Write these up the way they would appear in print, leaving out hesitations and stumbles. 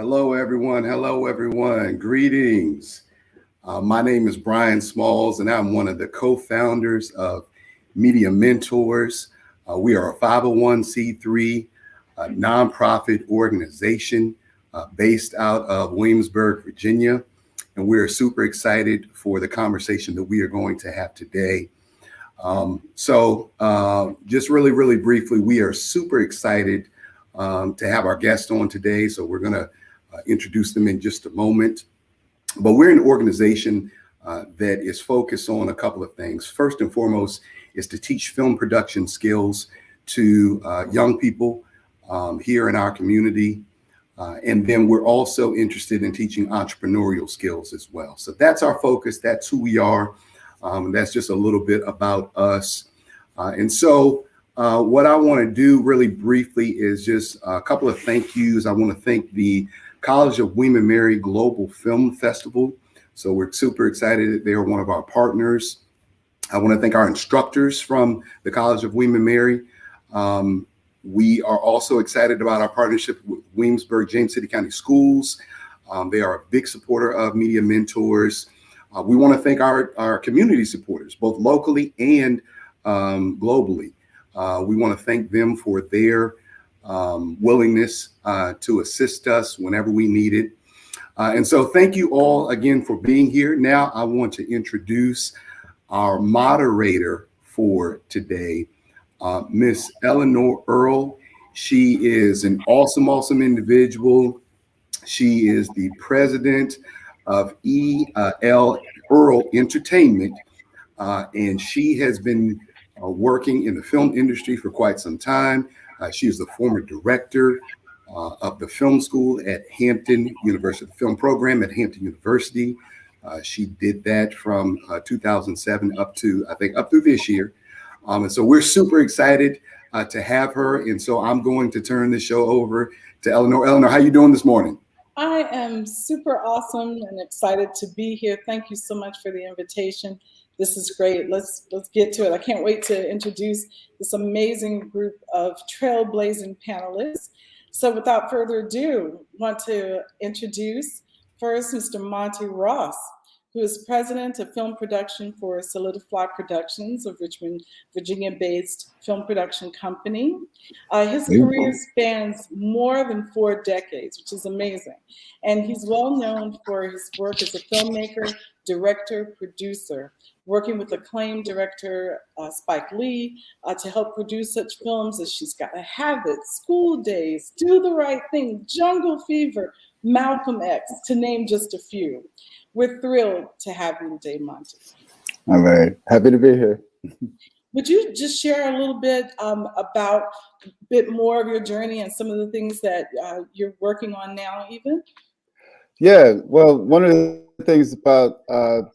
Hello, everyone. Hello, everyone. Greetings. My name is Brian Smalls, and I'm one of the co-founders of Media Mentors. We are a 501c3 nonprofit organization based out of Williamsburg, Virginia. And we're super excited for the conversation that we are going to have today. Just really briefly, we are super excited to have our guest on today. So we're going to introduce them in just a moment. But we're an organization that is focused on a couple of things. First and foremost is to teach film production skills to young people here in our community. And then we're also interested in teaching entrepreneurial skills as well. So that's our focus. That's who we are. That's just a little bit about us. What I want to do really briefly is just a couple of thank yous. I want to thank the College of William and Mary Global Film Festival. So we're super excited that they are one of our partners. I want to thank our instructors from the College of William and Mary. We are also excited about our partnership with Williamsburg James City County Schools. They are a big supporter of Media Mentors. We want to thank our community supporters, both locally and globally. We want to thank them for their willingness to assist us whenever we need it. And so thank you all again for being here. Now I want to introduce our moderator for today, Miss Eleanor Earl. She is an awesome individual. She is the president of Earl Entertainment, and she has been working in the film industry for quite some time. She is the former director of the film school at Hampton University, the film program at Hampton University. She did that from 2007 up through this year. And so we're super excited to have her. And so I'm going to turn the show over to Eleanor. Eleanor, how you doing this morning? I am super awesome and excited to be here. Thank you so much for the invitation. This is great. Let's get to it. I can't wait to introduce this amazing group of trailblazing panelists. So without further ado, I want to introduce first Mr. Monty Ross, who is president of film production for Soulidifly Productions, of Richmond, Virginia-based film production company. His career spans more than 4 decades, which is amazing. And he's well known for his work as a filmmaker, director, producer, working with acclaimed director Spike Lee to help produce such films as She's Gotta Have It, School Days, Do the Right Thing, Jungle Fever, Malcolm X, to name just a few. We're thrilled to have you today, Monty. All right, happy to be here. Would you just share a little bit about a bit more of your journey and some of the things that you're working on now even? Yeah, well, one of the things about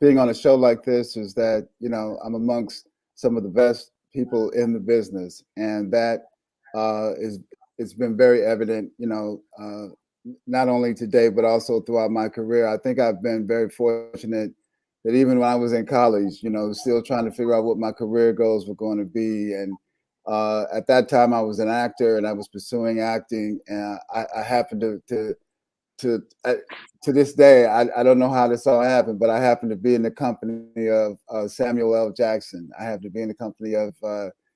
being on a show like this is that, you know, I'm amongst some of the best people in the business. And that it's been very evident, you know, not only today, but also throughout my career. I think I've been very fortunate that even when I was in college, you know, still trying to figure out what my career goals were going to be. And at that time, I was an actor and I was pursuing acting. And I happened to this day, I don't know how this all happened, but I happened to be in the company of Samuel L. Jackson. I happened to be in the company of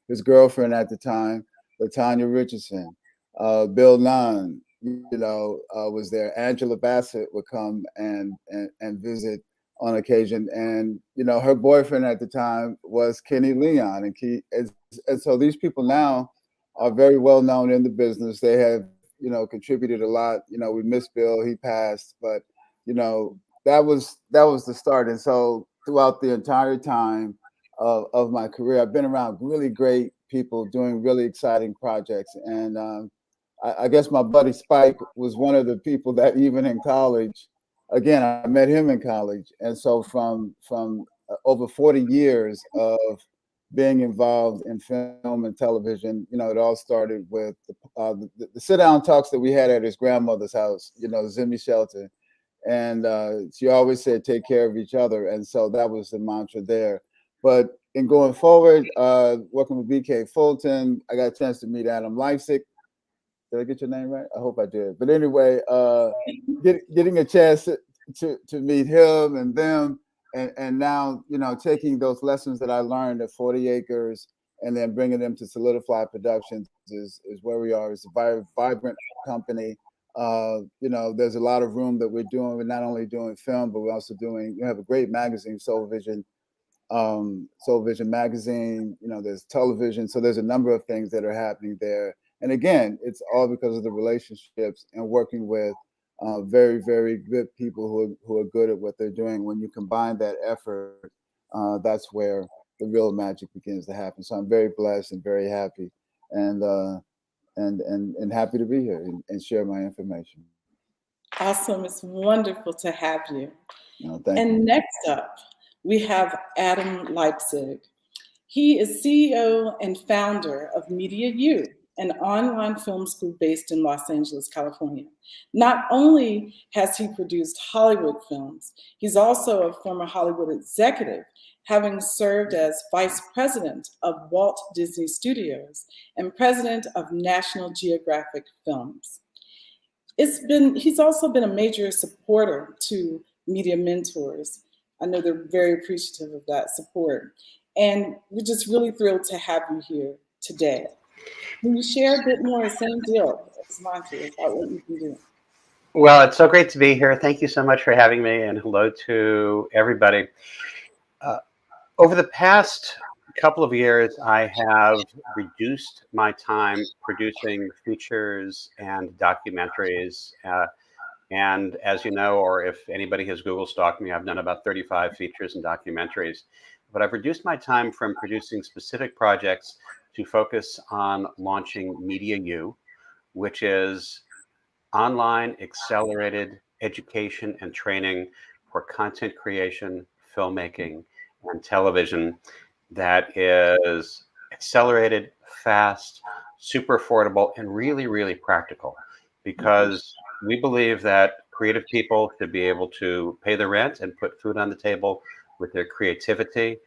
his girlfriend at the time, LaTanya Richardson. Bill Nunn, you know, was there. Angela Bassett would come and visit on occasion. And, you know, her boyfriend at the time was Kenny Leon. And so these people now are very well known in the business. They have, you know, contributed a lot. You know, we miss Bill, he passed, but, you know, that was the start. And so throughout the entire time of my career, I've been around really great people doing really exciting projects. And I guess my buddy Spike was one of the people that even in college, again, I met him in college. And so from over 40 years of being involved in film and television, you know, it all started with the sit-down talks that we had at his grandmother's house, you know, Zimmy Shelton. And she always said, take care of each other. And so that was the mantra there. But in going forward, working with BK Fulton, I got a chance to meet Adam Leipzig. Did I get your name right? I hope I did. But anyway, getting a chance to meet him and them, and now, you know, taking those lessons that I learned at 40 Acres and then bringing them to Soulidifly Productions is where we are. It's a very vibrant company. You know, there's a lot of room that we're doing. We're not only doing film, but we're also doing, we have a great magazine, Soul Vision magazine. You know, there's television. So there's a number of things that are happening there. And again, it's all because of the relationships and working with very, very good people who are good at what they're doing. When you combine that effort, that's where the real magic begins to happen. So I'm very blessed and very happy, and happy to be here and share my information. Awesome. It's wonderful to have you. Thank you. And next up, we have Adam Leipzig. He is CEO and founder of MediaU, an online film school based in Los Angeles, California. Not only has he produced Hollywood films, he's also a former Hollywood executive, having served as vice president of Walt Disney Studios and president of National Geographic Films. He's also been a major supporter to Media Mentors. I know they're very appreciative of that support. And we're just really thrilled to have you here today. Can you share a bit more, same deal as Monty, about what you've been doing? Well, it's so great to be here. Thank you so much for having me, and hello to everybody. Over the past couple of years, I have reduced my time producing features and documentaries. And as you know, or if anybody has Google stalked me, I've done about 35 features and documentaries. But I've reduced my time from producing specific projects to focus on launching MediaU, which is online accelerated education and training for content creation, filmmaking, and television that is accelerated, fast, super affordable, and really, really practical. Because we believe that creative people should be able to pay the rent and put food on the table with their creativity.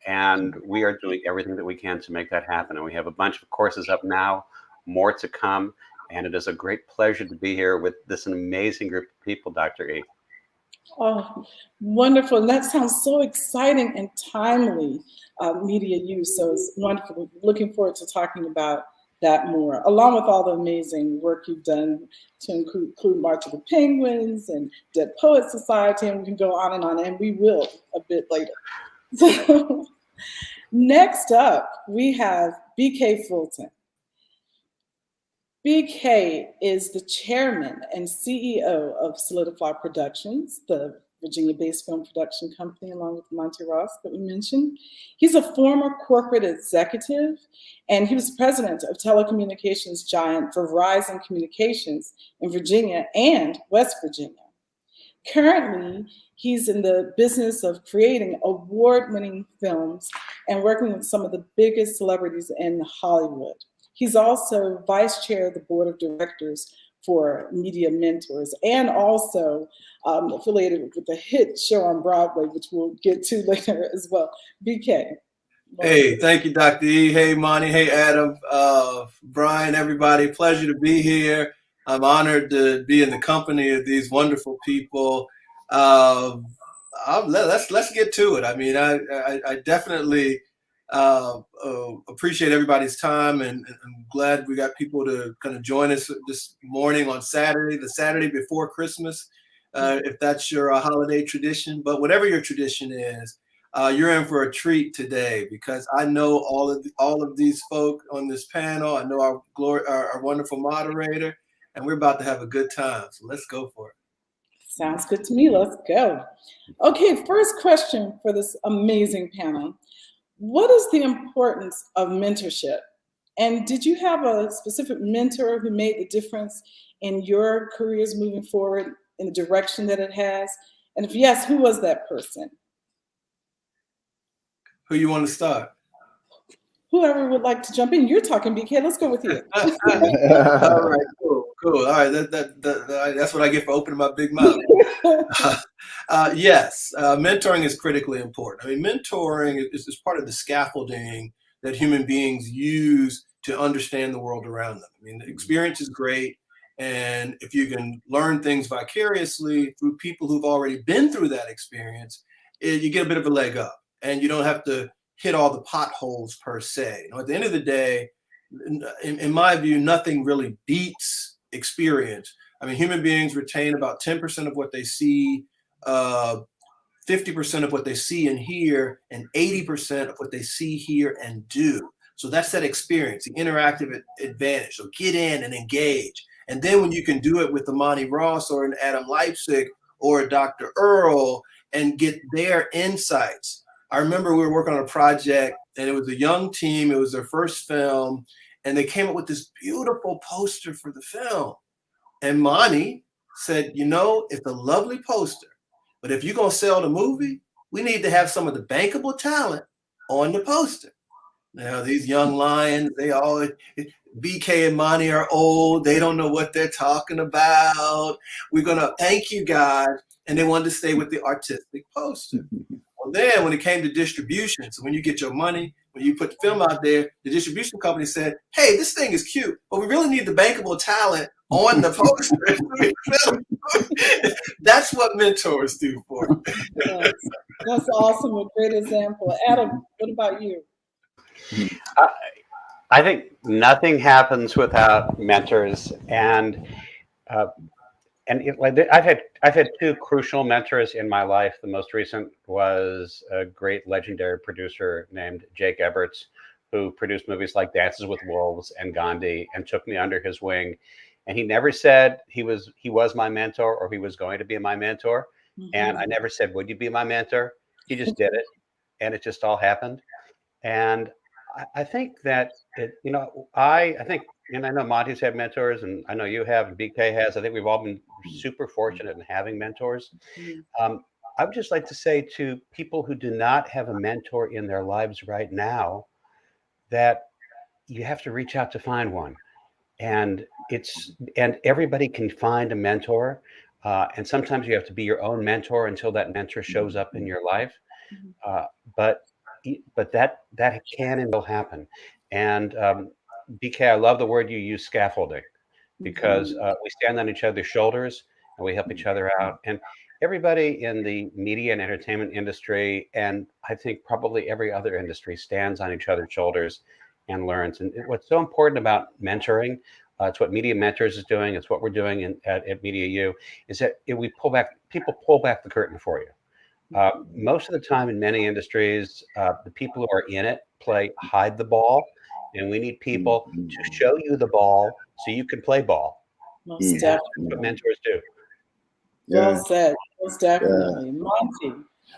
And we are doing everything that we can to make that happen. And we have a bunch of courses up now, more to come. And it is a great pleasure to be here with this amazing group of people, Dr. E. Oh, wonderful. And that sounds so exciting and timely, MediaU. So it's wonderful. Looking forward to talking about that more, along with all the amazing work you've done to include March of the Penguins and Dead Poets Society, and we can go on, and we will a bit later. So next up, we have BK Fulton. BK is the chairman and CEO of Soulidifly Productions, the Virginia-based film production company, along with Monty Ross that we mentioned. He's a former corporate executive, and he was president of telecommunications giant Verizon Communications in Virginia and West Virginia. Currently, he's in the business of creating award-winning films and working with some of the biggest celebrities in Hollywood. He's also vice chair of the board of directors for Media Mentors, and also affiliated with the hit show on Broadway, which we'll get to later as well. BK. Hey, thank you, Dr. E. Hey, Monty. Hey, Adam. Brian, everybody. Pleasure to be here. I'm honored to be in the company of these wonderful people. Let's get to it. I mean, I definitely appreciate everybody's time, and I'm glad we got people to kind of join us this morning on Saturday, the Saturday before Christmas, if that's your holiday tradition. But whatever your tradition is, you're in for a treat today, because I know all of these folk on this panel. I know our wonderful moderator, and we're about to have a good time. So let's go for it. Sounds good to me. Let's go. Okay, first question for this amazing panel. What is the importance of mentorship? And did you have a specific mentor who made the difference in your careers moving forward in the direction that it has? And if yes, who was that person? Who you want to start? Whoever would like to jump in. You're talking, BK. Let's go with you. All right, cool. All right, that's what I get for opening my big mouth. Yes, mentoring is critically important. I mean, mentoring is part of the scaffolding that human beings use to understand the world around them. I mean, the experience is great. And if you can learn things vicariously through people who've already been through that experience, you get a bit of a leg up, and you don't have to hit all the potholes per se. You know, at the end of the day, in my view, nothing really beats experience. I mean, human beings retain about 10% of what they see, 50% of what they see and hear, and 80% of what they see, hear, and do. So that's that experience, the interactive advantage. So get in and engage. And then when you can do it with a Monty Ross or an Adam Leipzig or a Dr. Earl and get their insights. I remember we were working on a project, and it was a young team. It was their first film, and they came up with this beautiful poster for the film. And Monty said, you know, it's a lovely poster, but if you're going to sell the movie, we need to have some of the bankable talent on the poster. Now, these young lions, they all, BK and Monty are old. They don't know what they're talking about. We're going to thank you guys. And they wanted to stay with the artistic poster. Well, then when it came to distribution, so when you get your money, when you put the film out there, the distribution company said, hey, this thing is cute, but we really need the bankable talent on the poster. That's what mentors do for you. Yes. That's awesome. A great example. Adam, what about you? I think nothing happens without mentors, and I've had two crucial mentors in my life. The most recent was a great legendary producer named Jake Eberts, who produced movies like Dances with Wolves and Gandhi, and took me under his wing. And he never said he was my mentor or he was going to be my mentor. Mm-hmm. And I never said, would you be my mentor? He just did it, and it just all happened. And I think that I think, and I know Monty's had mentors, and I know you have, and BK has. I think we've all been super fortunate in having mentors. I would just like to say to people who do not have a mentor in their lives right now, that you have to reach out to find one. And everybody can find a mentor. And sometimes you have to be your own mentor until that mentor shows up in your life. But that can and will happen. And BK, I love the word you use, scaffolding, because we stand on each other's shoulders and we help each other out. And everybody in the media and entertainment industry, and I think probably every other industry, stands on each other's shoulders and learns. And what's so important about mentoring, it's what Media Mentors is doing, it's what we're doing at MediaU, is that people pull back the curtain for you. Most of the time in many industries, the people who are in it play hide the ball, and we need people to show you the ball so you can play ball. Most definitely. That's what mentors do. Well said. Most definitely. Monty.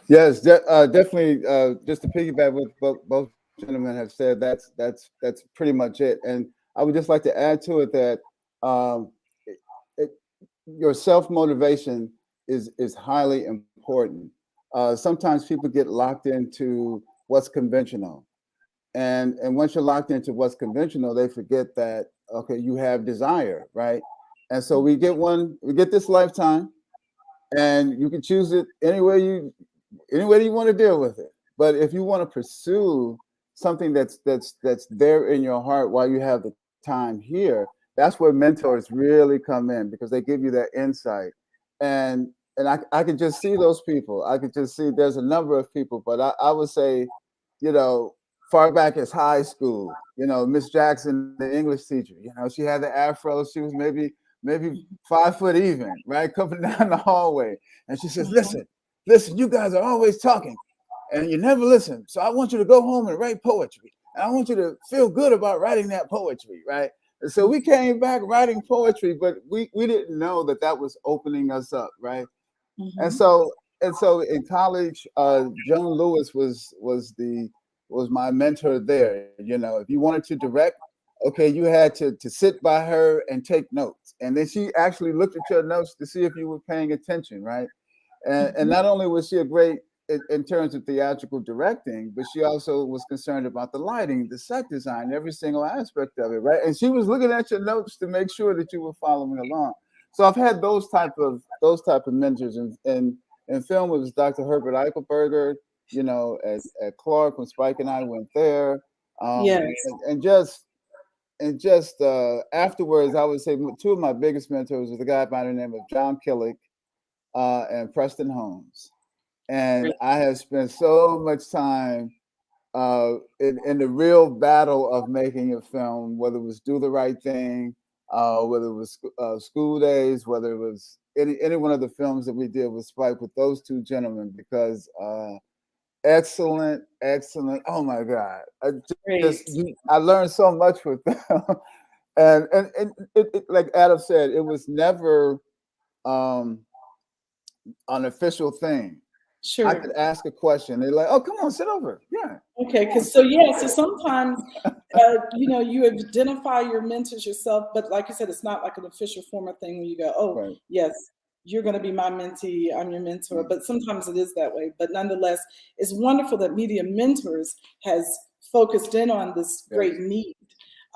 Yes, definitely. Just to piggyback what both gentlemen have said, that's pretty much it. And I would just like to add to it that your self-motivation is highly important. Sometimes people get locked into what's conventional. And once you're locked into what's conventional, they forget that, okay, you have desire, right? And so we get this lifetime, and you can choose it any way you want to deal with it. But if you want to pursue something that's there in your heart while you have the time here, that's where mentors really come in, because they give you that insight. And I could just see those people. I could just see there's a number of people, but I would say, far back as high school, Miss Jackson, the English teacher, she had the afro. She was maybe 5 foot even, right? Coming down the hallway. And she says, listen, you guys are always talking and you never listen. So I want you to go home and write poetry. And I want you to feel good about writing that poetry, right? And so we came back writing poetry, but we didn't know that was opening us up, right? Mm-hmm. And so in college, Joan Lewis was my mentor there. If you wanted to direct, okay, you had to sit by her and take notes. And then she actually looked at your notes to see if you were paying attention, right? And not only was she a great in terms of theatrical directing, but she also was concerned about the lighting, the set design, every single aspect of it, right? And she was looking at your notes to make sure that you were following along. So I've had those type of mentors. And in film, it was Dr. Herbert Eichelberger, at Clark when Spike and I went there. And just and just afterwards, I would say two of my biggest mentors was a guy by the name of John Killick and Preston Holmes. And I have spent so much time in the real battle of making a film, whether it was Do the Right Thing, whether it was School Days, whether it was any one of the films that we did with Spike with those two gentlemen, because excellent. Oh my God. I learned so much with them. and it, like Adam said, it was never an official thing. Sure. I could ask a question. They're like, "Oh, come on, sit over." Yeah. Okay, because so sometimes you identify your mentors yourself, but like you said, it's not like an official formal thing where you go, "Oh, right. Yes, you're going to be my mentee, I'm your mentor." But sometimes it is that way. But nonetheless, it's wonderful that Media Mentors has focused in on this great need.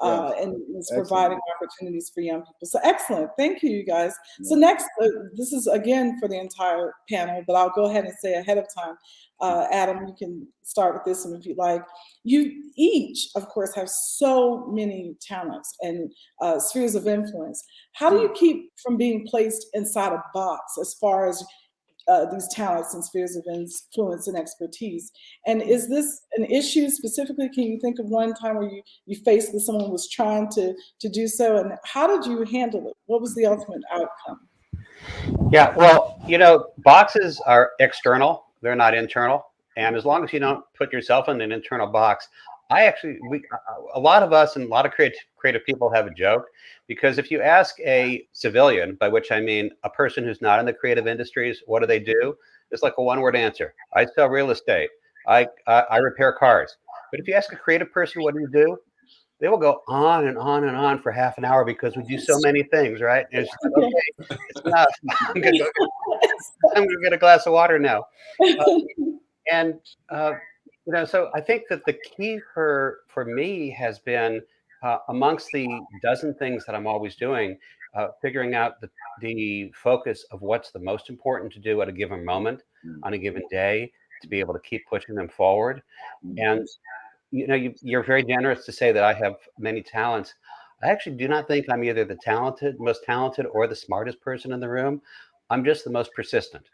And it's providing opportunities for young people. So excellent. Thank you, you guys. So next, this is again for the entire panel, but I'll go ahead and say ahead of time, Adam, you can start with this one if you like. You each, of course, have so many talents and spheres of influence. How do you keep from being placed inside a box as far as these talents and spheres of influence and expertise? And is this an issue specifically? Can you think of one time where you faced that someone was trying to do so? And how did you handle it? What was the ultimate outcome? Yeah, well, boxes are external. They're not internal. And as long as you don't put yourself in an internal box, a lot of us and a lot of creative people have a joke, because if you ask a civilian, by which I mean a person who's not in the creative industries, what do? It's like a one-word answer. I sell real estate. I repair cars. But if you ask a creative person, what do? They will go on and on and on for half an hour, because we do so many things, right? And it's like, okay, it's enough. I'm gonna get a glass of water now. So I think that the key for me has been amongst the dozen things that I'm always doing, figuring out the focus of what's the most important to do at a given moment on a given day, to be able to keep pushing them forward. And you're very generous to say that I have many talents. I actually do not think I'm either the most talented or the smartest person in the room. I'm just the most persistent.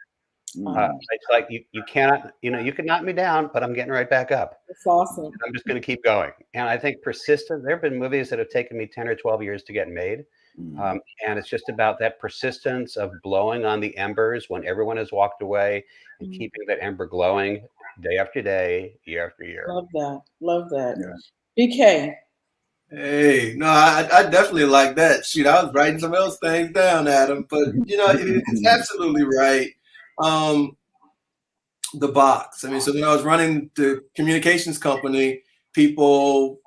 It's like you cannot, you can knock me down, but I'm getting right back up. That's awesome. I'm just going to keep going. And I think persistent. There have been movies that have taken me 10 or 12 years to get made. And it's just about that persistence of blowing on the embers when everyone has walked away, and keeping that ember glowing day after day, year after year. Love that. Yeah. BK. Hey, no, I definitely like that. Shoot, I was writing some else things down, Adam, but it's absolutely right. The box. I mean, so when I was running the communications company, people,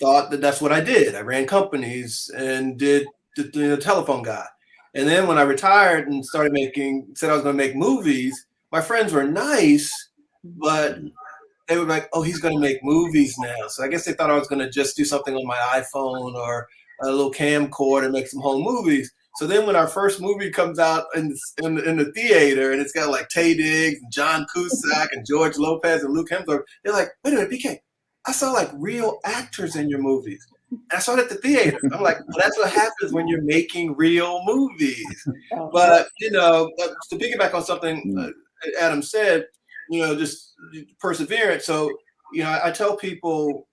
thought that that's what I did. I ran companies and did the telephone guy. And then when I retired and said I was going to make movies, my friends were nice, but they were like, "Oh, he's going to make movies now." So I guess they thought I was going to just do something on my iPhone or a little camcorder and make some home movies. So then when our first movie comes out in the theater, and it's got like Taye Diggs and John Cusack and George Lopez and Luke Hemsworth, they're like, "Wait a minute, BK, I saw like real actors in your movies. And I saw it at the theater." I'm like, "Well, that's what happens when you're making real movies." But, to piggyback on something Adam said, just perseverance. So, I tell people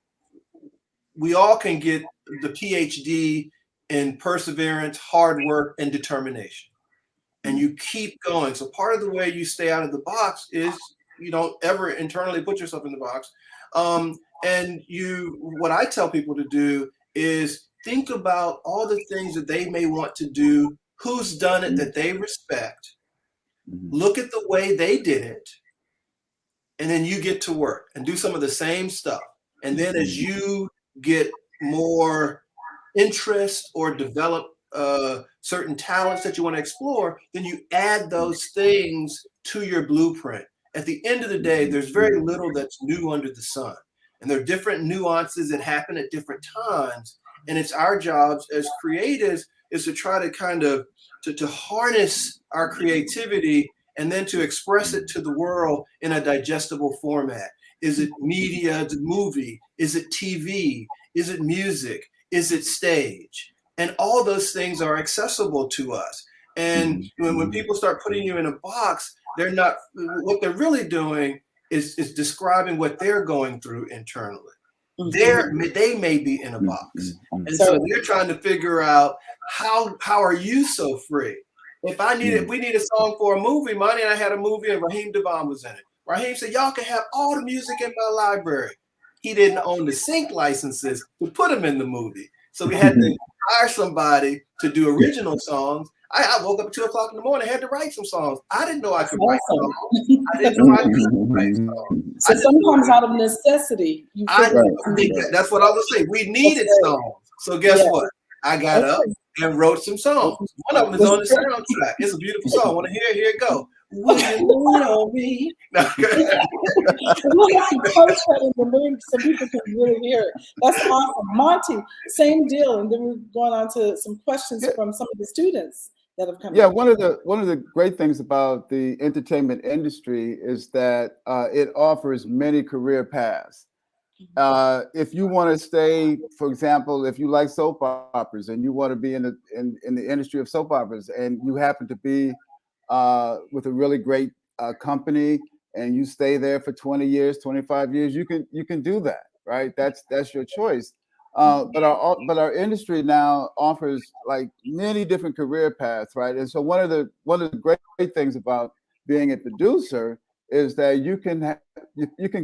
we all can get the PhD in perseverance, hard work, and determination. And you keep going. So part of the way you stay out of the box is you don't ever internally put yourself in the box. And what I tell people to do is think about all the things that they may want to do, who's done it that they respect, look at the way they did it, and then you get to work and do some of the same stuff. And then as you get more interest or develop certain talents that you want to explore, then you add those things to your blueprint. At the end of the day, there's very little that's new under the sun. And there are different nuances that happen at different times. And it's our jobs as creatives is to try to kind of to harness our creativity and then to express it to the world in a digestible format. Is it media, the movie? Is it TV? Is it music? Is it stage? And all those things are accessible to us. And when people start putting you in a box, they're not, what they're really doing is describing what they're going through internally. They may be in a box. And so they're trying to figure out how are you so free? If we need a song for a movie, Monty and I had a movie and Raheem Devon was in it. Raheem said, y'all can have all the music in my library. He didn't own the sync licenses to put him in the movie. So we had to hire somebody to do original songs. I woke up at 2 o'clock in the morning, had to write some songs. I didn't know I could write songs. I didn't know I could write songs. So sometimes out of necessity, that's what I was saying. We needed songs. So guess what? I got up and wrote some songs. One of them is on the soundtrack. It's a beautiful song. Want to hear it? Here it go. Will you lean on me? We'll have to post that in the link so people can really hear it. That's awesome. Monty, same deal. And then we're going on to some questions from some of the students that have come. Yeah, one of the great things about the entertainment industry is that it offers many career paths. If you want to stay, for example, if you like soap operas and you want to be in the industry of soap operas, and you happen to be with a really great company, and you stay there for 20 years, 25 years, you can do that, right? That's your choice. But our industry now offers like many different career paths, right? And so one of the great things about being a producer is that you can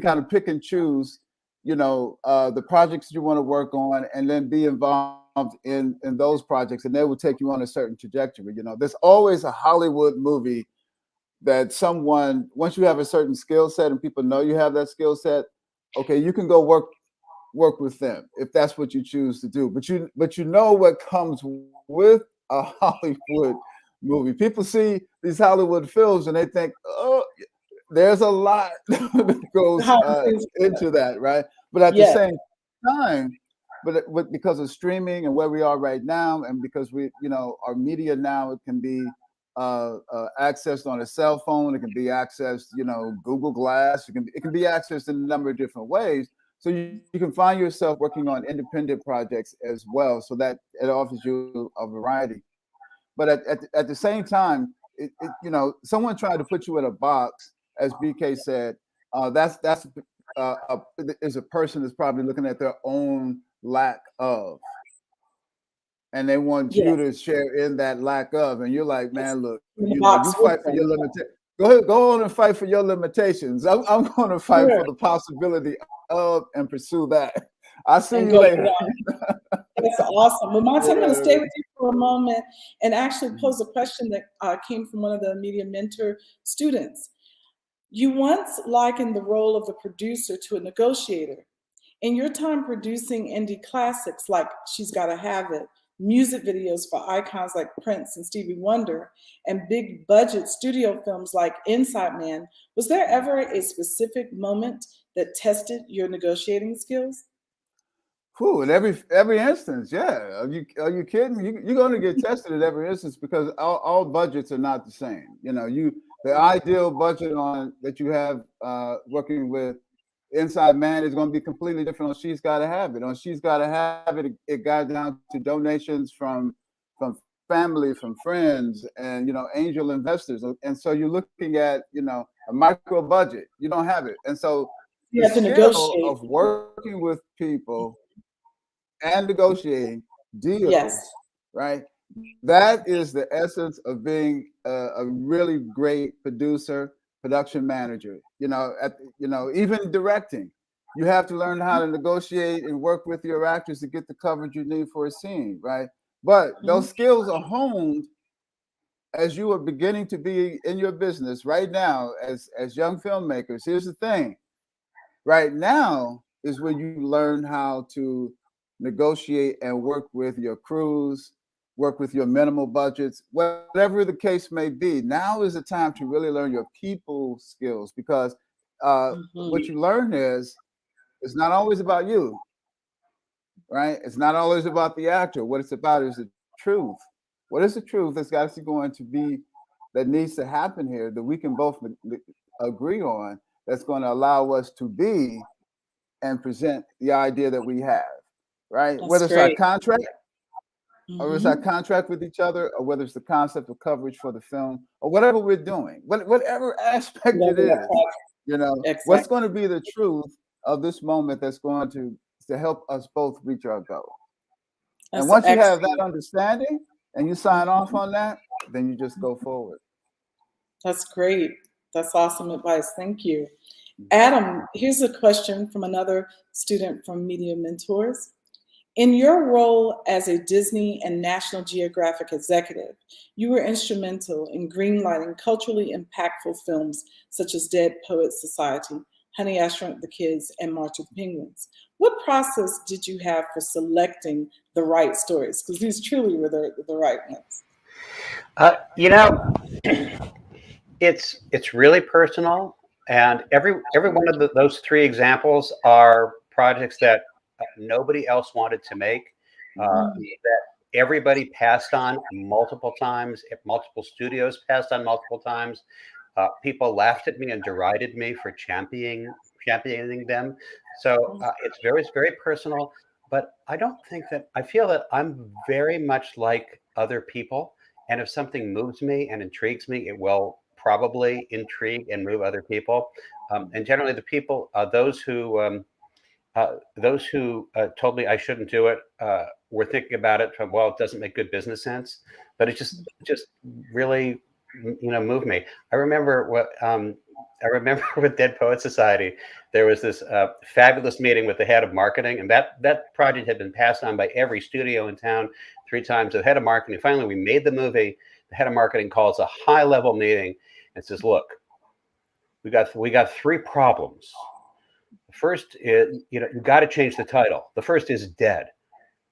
kind of pick and choose, the projects you want to work on, and then be involved in those projects, and they will take you on a certain trajectory. There's always a Hollywood movie that someone, once you have a certain skill set and people know you have that skill set, okay, you can go work with them if that's what you choose to do. But you know what comes with a Hollywood movie. People see these Hollywood films and they think, oh, there's a lot that goes into that, right? But at the same time, but because of streaming and where we are right now, and because our media now, it can be accessed on a cell phone, it can be accessed, Google Glass, it can be accessed in a number of different ways. So you can find yourself working on independent projects as well, so that it offers you a variety. But at the same time, someone trying to put you in a box, as BK said, is a person that's probably looking at their own lack of, and they want you to share in that lack of, and you're like, man, look, you fight for your limitations. Go on and fight for your limitations. I'm going to fight for the possibility of, and pursue that. I'll see you later. That's awesome. Well, Monty, I'm going to stay with you for a moment and actually pose a question that came from one of the Media Mentor students. You once likened the role of the producer to a negotiator. In your time producing indie classics like She's Gotta Have It, music videos for icons like Prince and Stevie Wonder, and big budget studio films like Inside Man, was there ever a specific moment that tested your negotiating skills? Cool. In every instance, yeah. Are you kidding? You're going to get tested at every instance, because all budgets are not the same. The ideal budget that you have working with Inside Man is going to be completely different on She's Gotta Have It. On She's Gotta Have It, it got down to donations from family, from friends, and angel investors. And so you're looking at a micro budget. You don't have it, and so you have to negotiate. Of working with people and negotiating deals, right? That is the essence of being a really great production manager. Even directing, you have to learn how to negotiate and work with your actors to get the coverage you need for a scene, right? But those skills are honed as you are beginning to be in your business right now as young filmmakers. Here's the thing. Right now is when you learn how to negotiate and work with your crews, work with your minimal budgets, whatever the case may be. Now is the time to really learn your people skills, because what you learn is it's not always about you, right? It's not always about the actor. What it's about is the truth. What is the truth that's actually going to be, that needs to happen here, that we can both agree on, that's going to allow us to be and present the idea that we have, right? That's Whether it's our great. contract, or it's our Mhm. contract with each other, or whether it's the concept of coverage for the film, or whatever we're doing, whatever aspect it Loving that is, project. you know, what's Exactly. going to be the truth of this moment that's going to help us both reach our goal. And That's once you have that excellent. understanding and you sign off on that, then you just go forward. That's great. That's awesome advice. Thank you. Adam, here's a question from another student from Media Mentors. In your role as a Disney and National Geographic executive, you were instrumental in greenlighting culturally impactful films such as Dead Poets Society, Honey, I Shrunk the Kids, and March of the Penguins. What process did you have for selecting the right stories? Because these truly were the right ones. You know, it's really personal, and every one of those three examples are projects that nobody else wanted to make, that everybody passed on multiple times, if multiple studios passed on multiple times. People laughed at me and derided me for championing them. So it's very personal. But I don't think that I feel that I'm very much like other people. And if something moves me and intrigues me, it will probably intrigue and move other people. And generally, the people, those who told me I shouldn't do it, were thinking about it from, well, it doesn't make good business sense, but it just really, moved me. I remember with Dead Poet Society, there was this fabulous meeting with the head of marketing, and that project had been passed on by every studio in town 3 times. The head of marketing, finally, we made the movie. The head of marketing calls a high-level meeting and says, "Look, we got 3 problems. The first is, you got to change the title. The first is dead.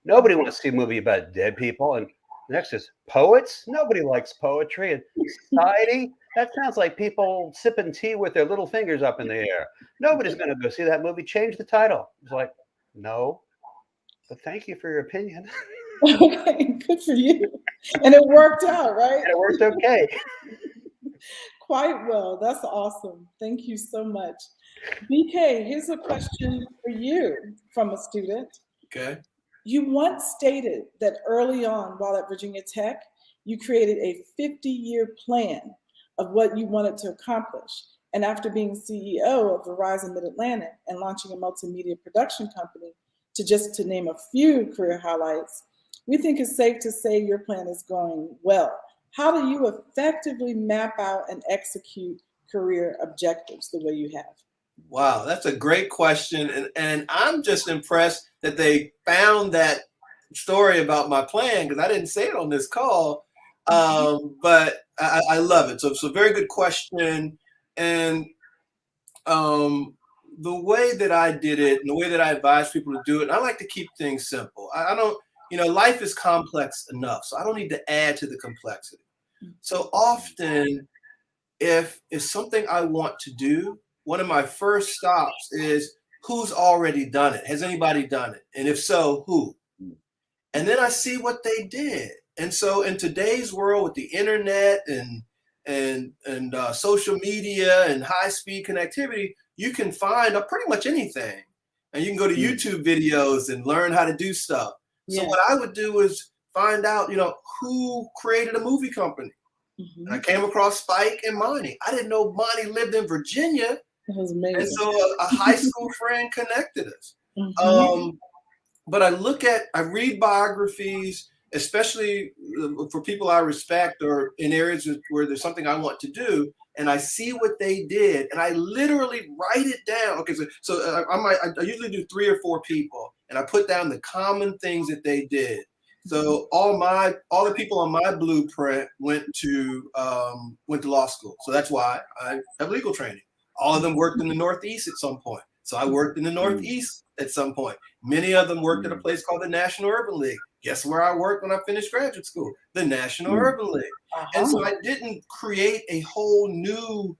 Nobody wants to see a movie about dead people. And the next is poets. Nobody likes poetry. And society, that sounds like people sipping tea with their little fingers up in the air. Nobody's going to go see that movie. Change the title." It's like, no, but thank you for your opinion. Okay, good for you. And it worked out, right? And it worked okay. Quite well. That's awesome. Thank you so much. BK, here's a question for you from a student. Okay. You once stated that early on while at Virginia Tech, you created a 50-year plan of what you wanted to accomplish. And after being CEO of Verizon Mid-Atlantic and launching a multimedia production company, to name a few career highlights, we think it's safe to say your plan is going well. How do you effectively map out and execute career objectives the way you have? Wow, that's a great question. And I'm just impressed that they found that story about my plan, because I didn't say it on this call. But I love it. So it's a very good question. And the way that I did it and the way that I advise people to do it, and I like to keep things simple. I don't, life is complex enough, so I don't need to add to the complexity. So often, if it's something I want to do, one of my first stops is who's already done it. Has anybody done it? And if so, who? And then I see what they did. And so in today's world with the internet and social media and high-speed connectivity, you can find pretty much anything. And you can go to YouTube videos and learn how to do stuff. So what I would do is find out, who created a movie company. And I came across Spike and Monty. I didn't know Monty lived in Virginia. That was amazing. And so a high school friend connected us. But I read biographies, especially for people I respect or in areas where there's something I want to do, and I see what they did, and I literally write it down. Okay, so I usually do 3 or 4 people, and I put down the common things that they did. So all the people on my blueprint went to law school. So that's why I have legal training. All of them worked in the Northeast at some point. So I worked in the Northeast at some point. Many of them worked at a place called the National Urban League. Guess where I worked when I finished graduate school? The National Urban League. And so I didn't create a whole new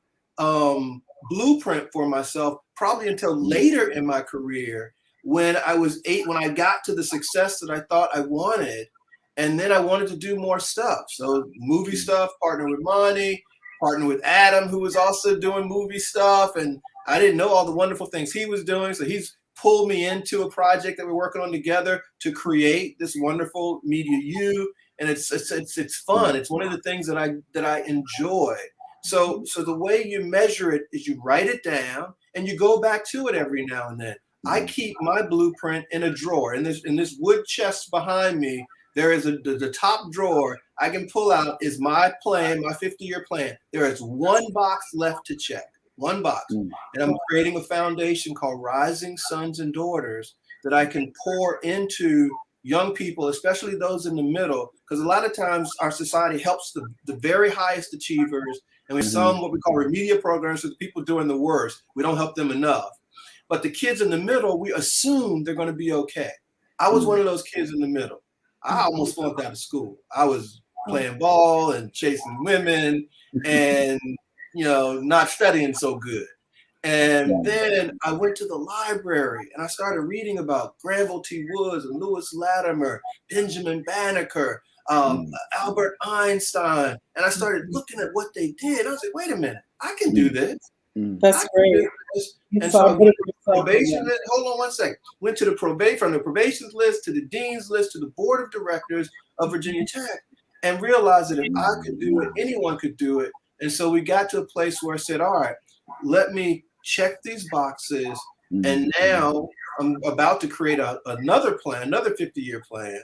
blueprint for myself probably until later in my career, when I got to the success that I thought I wanted, and then I wanted to do more stuff. So movie stuff, partner with Monty, partner with Adam, who was also doing movie stuff, and I didn't know all the wonderful things he was doing. So he's pulled me into a project that we're working on together to create this wonderful MediaU, and it's fun. It's one of the things that I enjoy. So the way you measure it is you write it down and you go back to it every now and then. I keep my blueprint in a drawer. In this wood chest behind me, there is the top drawer I can pull out is my plan, my 50-year plan. There is one box left to check, one box. And I'm creating a foundation called Rising Sons and Daughters that I can pour into young people, especially those in the middle, because a lot of times our society helps the very highest achievers, and we some what we call remedial programs for the people doing the worst. We don't help them enough. But the kids in the middle, we assume they're going to be okay. I was one of those kids in the middle. I almost flunked out of school. I was playing ball and chasing women and, not studying so good. And then I went to the library and I started reading about Granville T. Woods and Lewis Latimer, Benjamin Banneker, Albert Einstein. And I started looking at what they did. I was like, wait a minute, I can do this. That's great. And so I went to the probation list. Hold on one second. Went to the from the probations list to the dean's list to the board of directors of Virginia Tech, and realized that if I could do it, anyone could do it. And so we got to a place where I said, all right, let me check these boxes. And now I'm about to create another plan, another 50-year plan